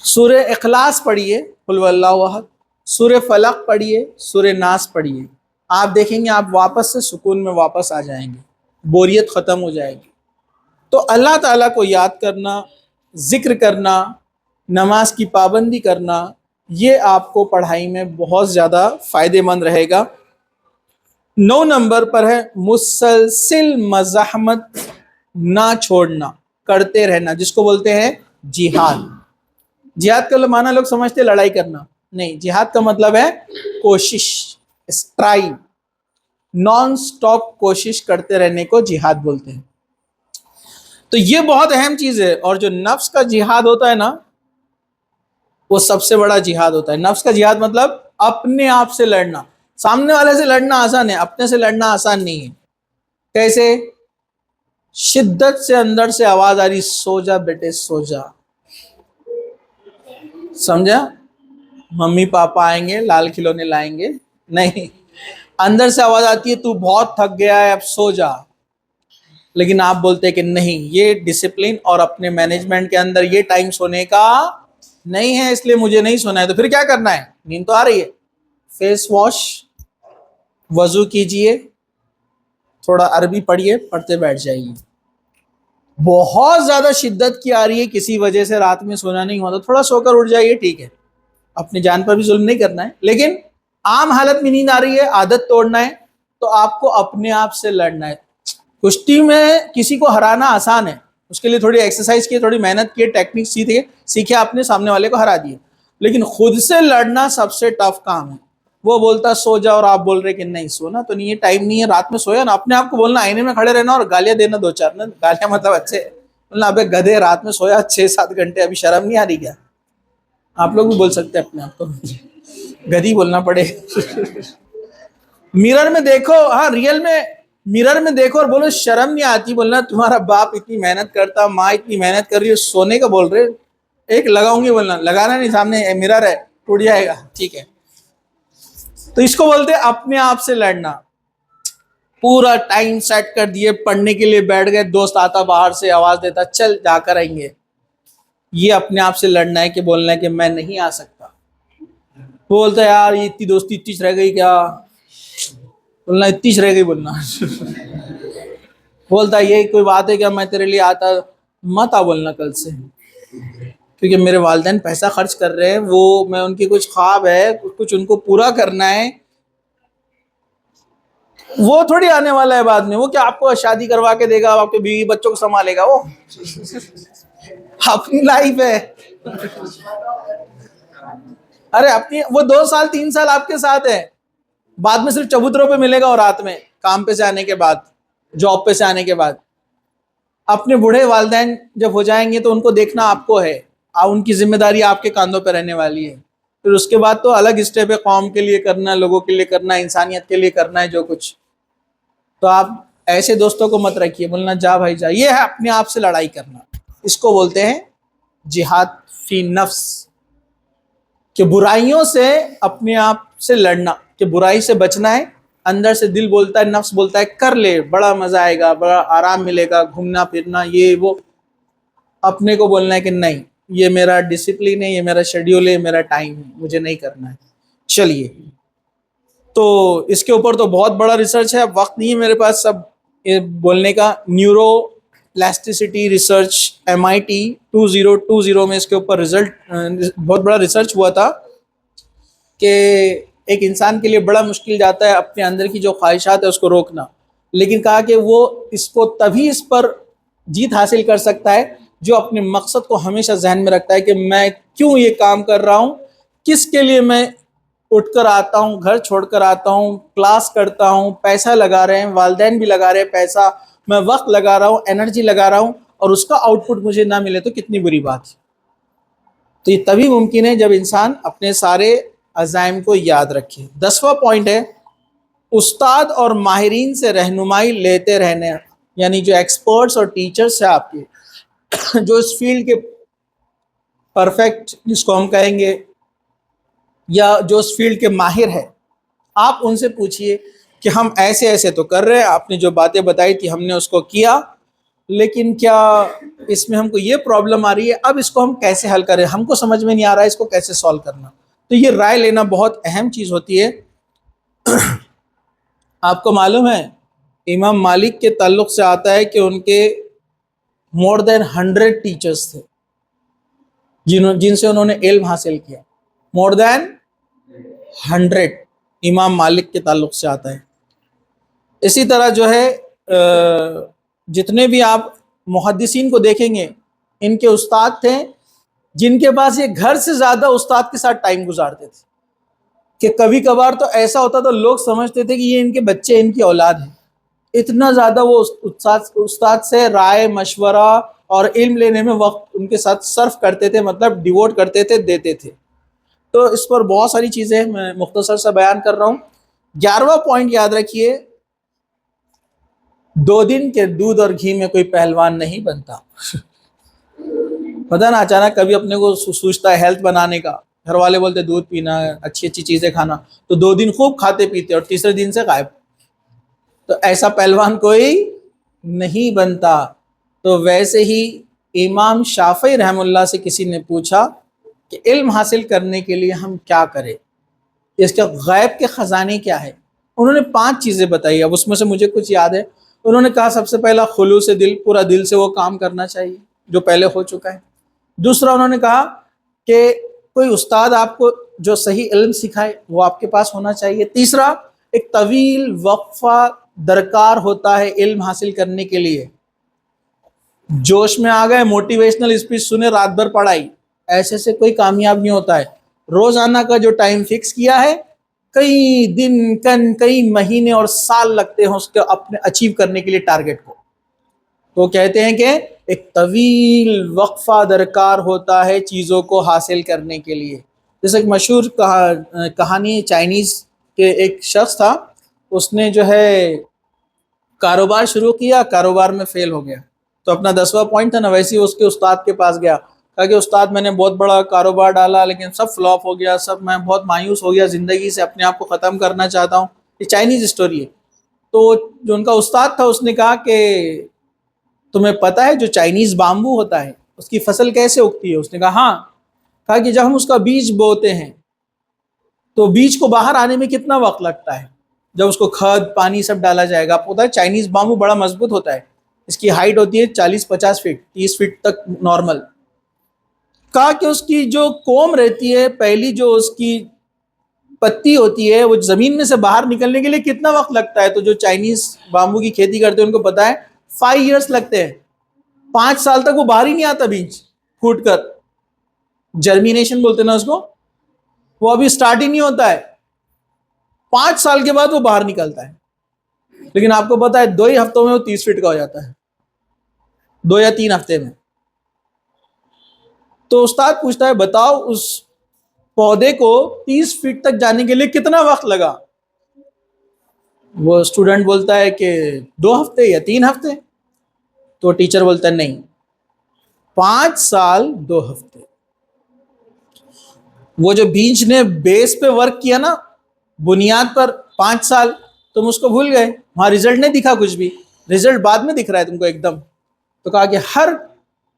सूरह इखलास पढ़िए, कुल वल्लाहु अहद, सूरह फलक पढ़िए, सूरह नास पढ़िए। आप देखेंगे आप वापस से सुकून में वापस आ जाएंगे, बोरियत ख़त्म हो जाएगी। तो अल्लाह ताला को याद करना, जिक्र करना, नमाज की पाबंदी करना, ये आपको पढ़ाई में बहुत ज़्यादा फ़ायदेमंद रहेगा। 9 नंबर पर है मुसलसिल मज़ाहमत, ना छोड़ना, करते रहना, जिसको बोलते हैं जिहाद। जिहाद का माना लोग समझते लड़ाई करना, नहीं, जिहाद का मतलब है कोशिश, स्ट्राइव, नॉन स्टॉप कोशिश करते रहने को जिहाद बोलते हैं। तो ये बहुत अहम चीज है। और जो नफ्स का जिहाद होता है ना, वो सबसे बड़ा जिहाद होता है। नफ्स का जिहाद मतलब अपने आप से लड़ना। सामने वाले से लड़ना आसान है, अपने से लड़ना आसान नहीं है। कैसे? शिद्दत से अंदर से आवाज आ रही, सो जा बेटे सो जा, समझा? मम्मी पापा आएंगे, लाल खिलौने लाएंगे, नहीं, अंदर से आवाज आती है तू बहुत थक गया है अब सो जा। लेकिन आप बोलते हैं कि नहीं, ये डिसिप्लिन और अपने मैनेजमेंट के अंदर ये टाइम सोने का नहीं है, इसलिए मुझे नहीं सोना है। तो फिर क्या करना है? नींद तो आ रही है, फेस वॉश वजू कीजिए, थोड़ा अरबी पढ़िए, पढ़ते बैठ जाइए। बहुत ज्यादा शिद्दत की आ रही है, किसी वजह से रात में सोना नहीं होता, थोड़ा सोकर उठ जाइए, ठीक है, अपनी जान पर भी जुल्म नहीं करना है। लेकिन आम हालत में नींद आ रही है, आदत तोड़ना है, तो आपको अपने आप से लड़ना है। कुश्ती में किसी को हराना आसान है, उसके लिए थोड़ी एक्सरसाइज की, थोड़ी मेहनत की, टेक्निक सीखे आपने, सामने वाले को हरा दिए। लेकिन खुद से लड़ना सबसे टफ काम है। वो बोलता सो जा और आप बोल रहे कि नहीं सोना तो नहीं है, टाइम नहीं है, रात में सोया ना। अपने आप को बोलना, आईने में खड़े रहना और गालियां देना दो चार ना, गालियां मतलब अच्छे बोलना, अबे गधे रात में सोया 6-7 घंटे, अभी शर्म नहीं आ रही क्या? आप लोग भी बोल सकते हैं अपने आप को, गधी बोलना पड़े। मिरर में देखो, हाँ रियल में मिरर में देखो और बोलो शर्म नहीं आती? बोलना तुम्हारा बाप इतनी मेहनत करता, माँ इतनी मेहनत कर रही है, सोने का बोल रहे, एक लगाऊंगी बोलना, लगाना नहीं, सामने मिरर है, टूट जाएगा, ठीक है। तो इसको बोलते हैं अपने आप से लड़ना। पूरा टाइम सेट कर दिए, पढ़ने के लिए बैठ गए, दोस्त आता बाहर से आवाज देता चल जाकर आएंगे, ये अपने आप से लड़ना है कि बोलना है कि मैं नहीं आ सकता। बोलता है यार ये इतनी दोस्ती इतनी रह गई क्या, बोलना इतनी रह गई बोलना। बोलता है ये कोई बात है क्या, मैं तेरे लिए आता, मत आ बोलना कल से, क्योंकि मेरे वालिदैन पैसा खर्च कर रहे हैं, वो मैं उनकी कुछ ख्वाब है, कुछ उनको पूरा करना है, वो थोड़ी आने वाला है बाद में। वो क्या आपको शादी करवा के देगा, आपके बीवी बच्चों को संभालेगा? वो अपनी लाइफ है। अरे अपनी, वो 2 साल 3 साल आपके साथ है, बाद में सिर्फ चबूतरों पे मिलेगा, और रात में काम पे से आने के बाद, जॉब पे से आने के बाद। अपने बूढ़े वालिदैन जब हो जाएंगे तो उनको देखना आपको है, उनकी जिम्मेदारी आपके कांधों पर रहने वाली है। फिर उसके बाद तो अलग स्टेप है, कौम के लिए करना, लोगों के लिए करना, इंसानियत के लिए करना है जो कुछ। तो आप ऐसे दोस्तों को मत रखिए, बोलना जा भाई जा। ये है अपने आप से लड़ाई करना, इसको बोलते हैं जिहाद फी नफ्स, कि बुराइयों से अपने आप से लड़ना, कि बुराई से बचना है। अंदर से दिल बोलता है, नफ्स बोलता है कर ले, बड़ा मजा आएगा, बड़ा आराम मिलेगा, घूमना फिरना ये वो। अपने को बोलना है कि नहीं, ये मेरा डिसिप्लिन है, ये मेरा शेड्यूल है, मेरा टाइम है, मुझे नहीं करना है। चलिए, तो इसके ऊपर तो बहुत बड़ा रिसर्च है, अब वक्त नहीं है मेरे पास सब ये बोलने का। न्यूरो प्लास्टिसिटी रिसर्च MIT 2020 में इसके ऊपर रिजल्ट, बहुत बड़ा रिसर्च हुआ था कि एक इंसान के लिए बड़ा मुश्किल जाता है अपने अंदर की जो ख्वाहिशात है उसको रोकना। लेकिन कहा कि वो इसको तभी इस पर जीत हासिल कर सकता है जो अपने मकसद को हमेशा जहन में रखता है कि मैं क्यों ये काम कर रहा हूँ, किसके लिए मैं उठकर आता हूँ, घर छोड़कर आता हूँ, क्लास करता हूँ, पैसा लगा रहे हैं, वालिदैन भी लगा रहे हैं पैसा, मैं वक्त लगा रहा हूँ, एनर्जी लगा रहा हूँ, और उसका आउटपुट मुझे ना मिले तो कितनी बुरी बात है। तो ये तभी मुमकिन है जब इंसान अपने सारे अज़ाइम को याद रखे। 10वां पॉइंट है उस्ताद और माहिरीन से रहनुमाई लेते रहने, यानी जो एक्सपर्ट्स और टीचर्स हैं आपके, जो इस फील्ड के परफेक्ट जिसको हम कहेंगे, या जो इस फील्ड के माहिर है, आप उनसे पूछिए कि हम ऐसे ऐसे तो कर रहे हैं, आपने जो बातें बताई थी हमने उसको किया, लेकिन क्या इसमें हमको ये प्रॉब्लम आ रही है, अब इसको हम कैसे हल करें, हमको समझ में नहीं आ रहा है इसको कैसे सॉल्व करना। तो ये राय लेना बहुत अहम चीज़ होती है। आपको मालूम है इमाम मालिक के ताल्लुक से आता है कि उनके मोर देन 100 टीचर्स थे जिनसे उन्होंने इल्म हासिल किया। मोर देन 100 इमाम मालिक के ताल्लुक से आता है। इसी तरह जो है जितने भी आप मुहद्दिसीन को देखेंगे, इनके उस्ताद थे जिनके पास ये घर से ज़्यादा उस्ताद के साथ टाइम गुजारते थे, कि कभी कभार तो ऐसा होता तो लोग समझते थे कि ये इनके बच्चे, इनकी औलाद है। इतना ज़्यादा वो उस्ताद से राय मशवरा और इल्म लेने में वक्त उनके साथ सर्फ करते थे, मतलब डिवोट करते थे, देते थे। तो इस पर बहुत सारी चीज़ें मैं मुख्तसर सा बयान कर रहा हूँ। 11वां पॉइंट याद रखिए, 2 दिन के दूध और घी में कोई पहलवान नहीं बनता। पता ना, अचानक कभी अपने को सोचता है हेल्थ बनाने का, घर वाले बोलते दूध पीना, अच्छी अच्छी चीज़ें खाना, तो 2 दिन खूब खाते पीते और तीसरे दिन से गायब। तो ऐसा पहलवान कोई नहीं बनता। तो वैसे ही इमाम शाफी रहमुल्लाह से किसी ने पूछा कि इल्म हासिल करने के लिए हम क्या करें, इसके गैब के ख़जाने क्या है। उन्होंने 5 चीज़ें बताई, अब उसमें से मुझे कुछ याद है। उन्होंने कहा सबसे पहला खुलूस दिल, पूरा दिल से वो काम करना चाहिए जो पहले हो चुका है। दूसरा उन्होंने कहा कि कोई उस्ताद आपको जो सही इल्म सिखाए वो आपके पास होना चाहिए। तीसरा, एक तवील वक्फा दरकार होता है इल्म हासिल करने के लिए। जोश में आ गए, मोटिवेशनल स्पीच सुने, रात भर पढ़ाई, ऐसे से कोई कामयाब नहीं होता है। रोजाना का जो टाइम फिक्स किया है, कई दिन कई महीने और साल लगते हैं उसके अपने अचीव करने के लिए टारगेट को। तो कहते हैं कि एक तवील वक्फा दरकार होता है चीज़ों को हासिल करने के लिए। जैसे एक मशहूर कहानी, चाइनीज़ के एक शख्स था, उसने जो है कारोबार शुरू किया, कारोबार में फेल हो गया। तो अपना 10वां पॉइंट था ना, वैसे ही उसके उस्ताद के पास गया, कहा कि उस्ताद मैंने बहुत बड़ा कारोबार डाला लेकिन सब फ्लॉप हो गया, सब, मैं बहुत मायूस हो गया ज़िंदगी से, अपने आप को ख़त्म करना चाहता हूँ। ये चाइनीज़ स्टोरी है। तो जो उनका उस्ताद था उसने कहा कि तुम्हें पता है जो चाइनीज़ बाम्बू होता है उसकी फसल कैसे उगती है? उसने कहा हाँ। कहा कि जब हम उसका बीज बोते हैं तो बीज को बाहर आने में कितना वक्त लगता है, जब उसको खाद पानी सब डाला जाएगा। आपको पता है चाइनीज़ बाम्बू बड़ा मजबूत होता है, इसकी हाइट होती है 40-50 फीट, 30 फीट तक नॉर्मल। कहा कि उसकी जो कोम रहती है, पहली जो उसकी पत्ती होती है, वो जमीन में से बाहर निकलने के लिए कितना वक्त लगता है? तो जो चाइनीज बाम्बू की खेती करते हैं उनको पता है 5 ईयर्स लगते हैं। 5 साल तक वो बाहर ही नहीं आता बीज फूट कर, जर्मिनेशन बोलते हैं ना उसको, वो अभी स्टार्ट ही नहीं होता है। 5 साल के बाद वो बाहर निकलता है। लेकिन आपको पता है 2 ही हफ्तों में वो 30 फीट का हो जाता है, 2 या 3 हफ्ते में। तो उस्ताद पूछता है बताओ उस पौधे को 30 फीट तक जाने के लिए कितना वक्त लगा? वो स्टूडेंट बोलता है कि 2 हफ्ते या 3 हफ्ते। तो टीचर बोलता है नहीं, 5 साल 2 हफ्ते। वो जो बीज ने बेस पे वर्क किया ना, बुनियाद पर 5 साल, तुम उसको भूल गए, वहां रिजल्ट नहीं दिखा कुछ भी, रिजल्ट बाद में दिख रहा है तुमको एकदम। तो कहा कि हर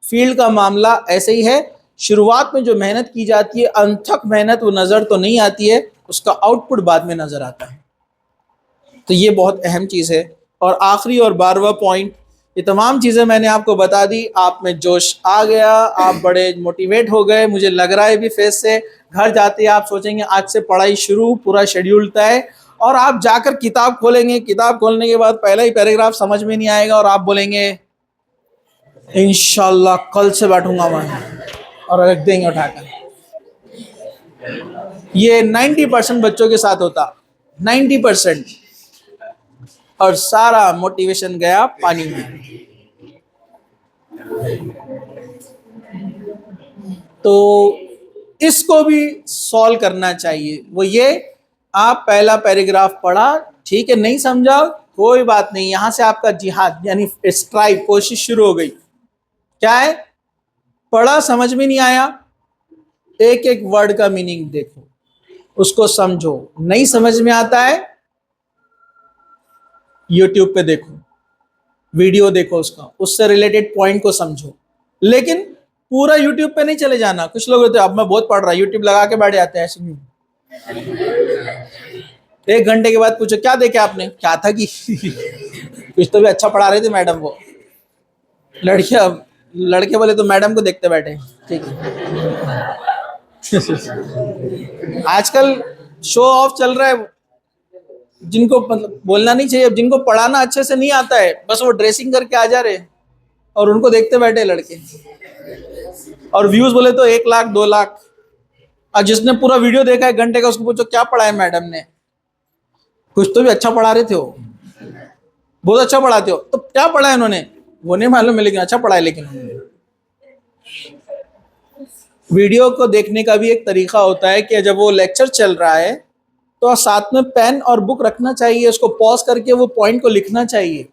फील्ड का मामला ऐसे ही है, शुरुआत में जो मेहनत की जाती है, अनथक मेहनत, वो नज़र तो नहीं आती है, उसका आउटपुट बाद में नज़र आता है। तो ये बहुत अहम चीज़ है। और आखिरी और 12वां पॉइंट, ये तमाम चीज़ें मैंने आपको बता दी, आप में जोश आ गया, आप बड़े मोटिवेट हो गए, मुझे लग रहा है भी फेस से। घर जाते आप सोचेंगे आज से पढ़ाई शुरू, पूरा शेड्यूल तय, और आप जाकर किताब खोलेंगे, किताब खोलने के बाद पहला ही पैराग्राफ समझ में नहीं आएगा और आप बोलेंगे इंशाल्लाह कल से बैठूंगा मैं, और रख देंगे उठाकर। ये 90% बच्चों के साथ होता, 90%, और सारा मोटिवेशन गया पानी में। तो इसको भी सॉल्व करना चाहिए। वो ये, आप पहला पैराग्राफ पढ़ा, ठीक है, नहीं समझा कोई बात नहीं, यहां से आपका जिहाद यानी स्ट्राइक, कोशिश शुरू हो गई। क्या है? पढ़ा, समझ में नहीं आया, एक एक वर्ड का मीनिंग देखो, उसको समझो। नहीं समझ में आता है, यूट्यूब पे देखो, वीडियो देखो उसका, उससे रिलेटेड पॉइंट को समझो। लेकिन पूरा यूट्यूब पे नहीं चले जाना। कुछ लोग होते हैं अब मैं बहुत पढ़ रहा, यूट्यूब लगा के बैठ जाते हैं ऐसे। 1 घंटे के बाद पूछो क्या देखे आपने, क्या था कि कुछ तो भी अच्छा पढ़ा रहे थे मैडम वो। लड़कियां, लड़के बोले तो मैडम को देखते बैठे, ठीक है। आजकल शो ऑफ चल रहा है, जिनको मतलब बोलना नहीं चाहिए, जिनको पढ़ाना अच्छे से नहीं आता है, बस वो ड्रेसिंग करके आ जा रहे और उनको देखते बैठे लड़के, और व्यूज बोले तो 1 लाख 2 लाख। और जिसने पूरा वीडियो देखा है 1 घंटे का, उसको पूछो क्या पढ़ाया मैडम ने, कुछ तो भी अच्छा पढ़ा रहे थे, वो बहुत अच्छा पढ़ाते हो, तो क्या पढ़ा है उन्होंने वो नहीं मालूम है, लेकिन अच्छा पढ़ा है। लेकिन वीडियो को देखने का भी एक तरीका होता है कि जब वो लेक्चर चल रहा है तो साथ में पेन और बुक रखना चाहिए, उसको पॉज करके वो पॉइंट को लिखना चाहिए।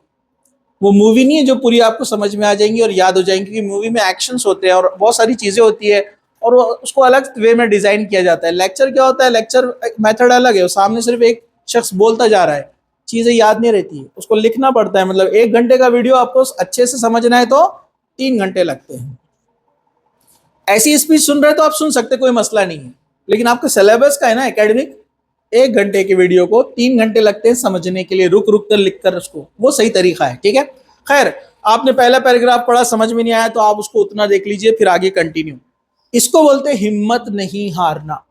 वो मूवी नहीं है जो पूरी आपको समझ में आ जाएंगी और याद हो जाएंगी, क्योंकि मूवी में एक्शंस होते हैं और बहुत सारी चीज़ें होती है, और उसको अलग वे में डिज़ाइन किया जाता है। लेक्चर क्या होता है, लेक्चर मेथड अलग है, वो सामने सिर्फ एक शख्स बोलता जा रहा है, चीज़ें याद नहीं रहती है, उसको लिखना पड़ता है। मतलब 1 घंटे का वीडियो आपको अच्छे से समझना है तो 3 घंटे लगते हैं। ऐसी स्पीच सुन रहे तो आप सुन सकते, कोई मसला नहीं है, लेकिन आपके सिलेबस का है ना एकेडमिक, 1 घंटे की वीडियो को 3 घंटे लगते हैं समझने के लिए, रुक रुक कर लिख कर उसको, वो सही तरीका है। ठीक है, खैर आपने पहला पैराग्राफ पढ़ा, समझ में नहीं आया तो आप उसको उतना देख लीजिए, फिर आगे कंटिन्यू। इसको बोलते हैं हिम्मत नहीं हारना।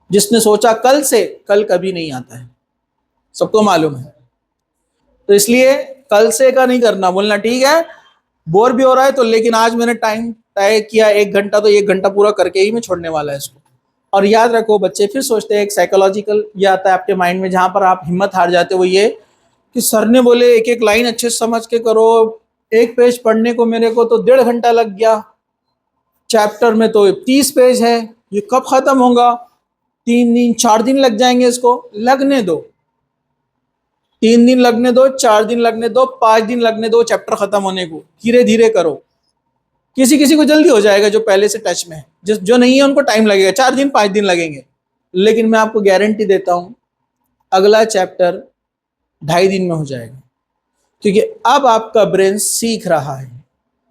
जिसने सोचा कल से, कल कभी नहीं आता है, सबको मालूम है। तो इसलिए कल से का नहीं करना, बोलना ठीक है बोर भी हो रहा है तो, लेकिन आज मैंने टाइम तय किया 1 घंटा, तो 1 घंटा पूरा करके ही मैं छोड़ने वाला है इसको। और याद रखो बच्चे फिर सोचते हैं, एक साइकोलॉजिकल ये आता है आपके माइंड में जहां पर आप हिम्मत हार जाते हो, वो ये कि सर ने बोले एक एक लाइन अच्छे से समझ के करो, 1 पेज पढ़ने को मेरे को तो 1.5 घंटा लग गया, चैप्टर में तो 30 पेज है, ये कब खत्म होगा, 3 दिन 4 दिन लग जाएंगे, इसको लगने दो, 3 दिन लगने दो, 4 दिन लगने दो, 5 दिन लगने दो चैप्टर खत्म होने को, धीरे धीरे करो। किसी किसी को जल्दी हो जाएगा जो पहले से टच में है, जो नहीं है उनको टाइम लगेगा, 4 दिन 5 दिन लगेंगे, लेकिन मैं आपको गारंटी देता हूं अगला चैप्टर 2.5 दिन में हो जाएगा, क्योंकि अब आपका ब्रेन सीख रहा है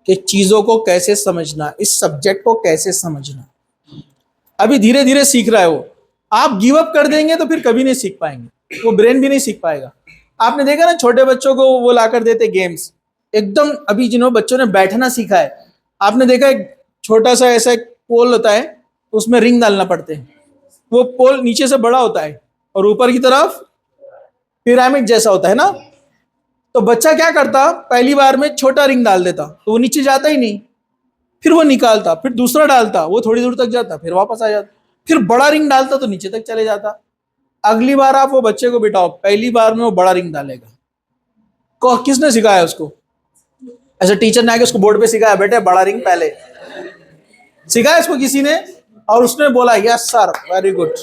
कि चीजों को कैसे समझना, इस सब्जेक्ट को कैसे समझना, अभी धीरे धीरे सीख रहा है वो। आप गिव अप कर देंगे तो फिर कभी नहीं सीख पाएंगे, वो ब्रेन भी नहीं सीख पाएगा। आपने देखा ना छोटे बच्चों को वो लाकर देते गेम्स, एकदम अभी जिन्होंने बच्चों ने बैठना सीखा है, आपने देखा एक छोटा सा ऐसा एक पोल होता है, उसमें रिंग डालना पड़ते हैं, वो पोल नीचे से बड़ा होता है और ऊपर की तरफ पिरामिड जैसा होता है ना। तो बच्चा क्या करता, पहली बार में छोटा रिंग डाल देता तो वो नीचे जाता ही नहीं, फिर वो निकालता, फिर दूसरा डालता, वो थोड़ी दूर तक जाता, फिर वापस आ जाता, फिर बड़ा रिंग डालता तो नीचे तक चले जाता। अगली बार आप वो बच्चे को बिठाओ, पहली बार में वो बड़ा रिंग डालेगा, किसने सिखाया उसको? ऐसा टीचर ने आके उसको बोर्ड पे सिखाया, बेटे बड़ा रिंग पहले सिखाया इसको किसी ने, और उसने बोला यस सर वेरी गुड,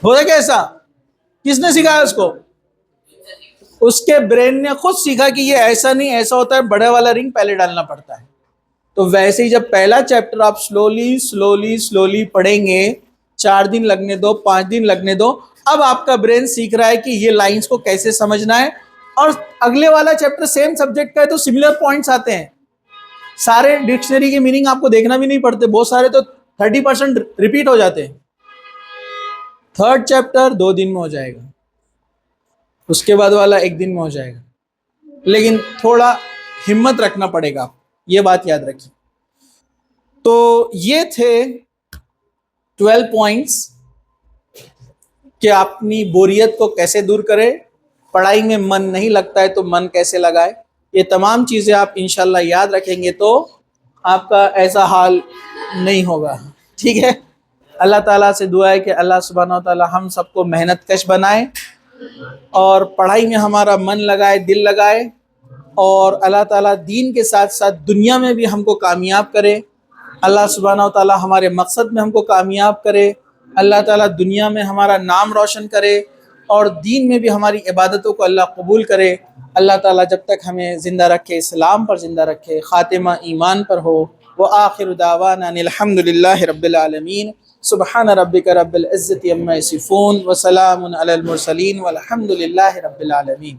हो गया कैसा? किसने सिखाया उसको? उसके ब्रेन ने खुद सीखा कि ये ऐसा नहीं ऐसा होता है, बड़े वाला रिंग पहले डालना पड़ता है। तो वैसे ही जब पहला चैप्टर आप स्लोली स्लोली स्लोली पढ़ेंगे, 4 दिन लगने दो, 5 दिन लगने दो, अब आपका ब्रेन सीख रहा है कि ये लाइंस को कैसे समझना है। और अगले वाला चैप्टर सेम सब्जेक्ट का है तो सिमिलर पॉइंट्स आते हैं, सारे डिक्शनरी के मीनिंग आपको देखना भी नहीं पड़ते, बहुत सारे तो 30% रिपीट हो जाते हैं। 3rd चैप्टर 2 दिन में हो जाएगा, उसके बाद वाला 1 दिन में हो जाएगा, लेकिन थोड़ा हिम्मत रखना पड़ेगा, ये बात याद रखिए। तो ये थे 12 पॉइंट्स कि अपनी बोरियत को कैसे दूर करें, पढ़ाई में मन नहीं लगता है तो मन कैसे लगाए। ये तमाम चीज़ें आप इंशाल्लाह याद रखेंगे तो आपका ऐसा हाल नहीं होगा। ठीक है, अल्लाह ताला से दुआ है कि अल्लाह सुब्हानहू व तआला हम सबको मेहनत कश बनाए और पढ़ाई में हमारा मन लगाए, दिल लगाए, और अल्लाह ताला दीन के साथ साथ दुनिया में भी हमको कामयाब करे। अल्लाह सुब्हानहू व तआला हमारे मकसद में हमको कामयाब करे। अल्लाह ताला दुनिया में हमारा नाम रोशन करे और दीन में भी हमारी इबादतों को अल्लाह कबूल करे। अल्लाह ताला जब तक हमें ज़िंदा रखे, इस्लाम पर ज़िंदा रखे, ख़ातिमा ईमान पर हो। व आखिर दावाना अल्हम्दुलिल्लाहि रब्बिल आलमीन। सुब्हान रब्बिका रब्बिल इज़्ज़ति अम्मा यसिफून व सलामुन अलल मुरसलीन वल्हम्दुलिल्लाहि रब्बिल आलमीन।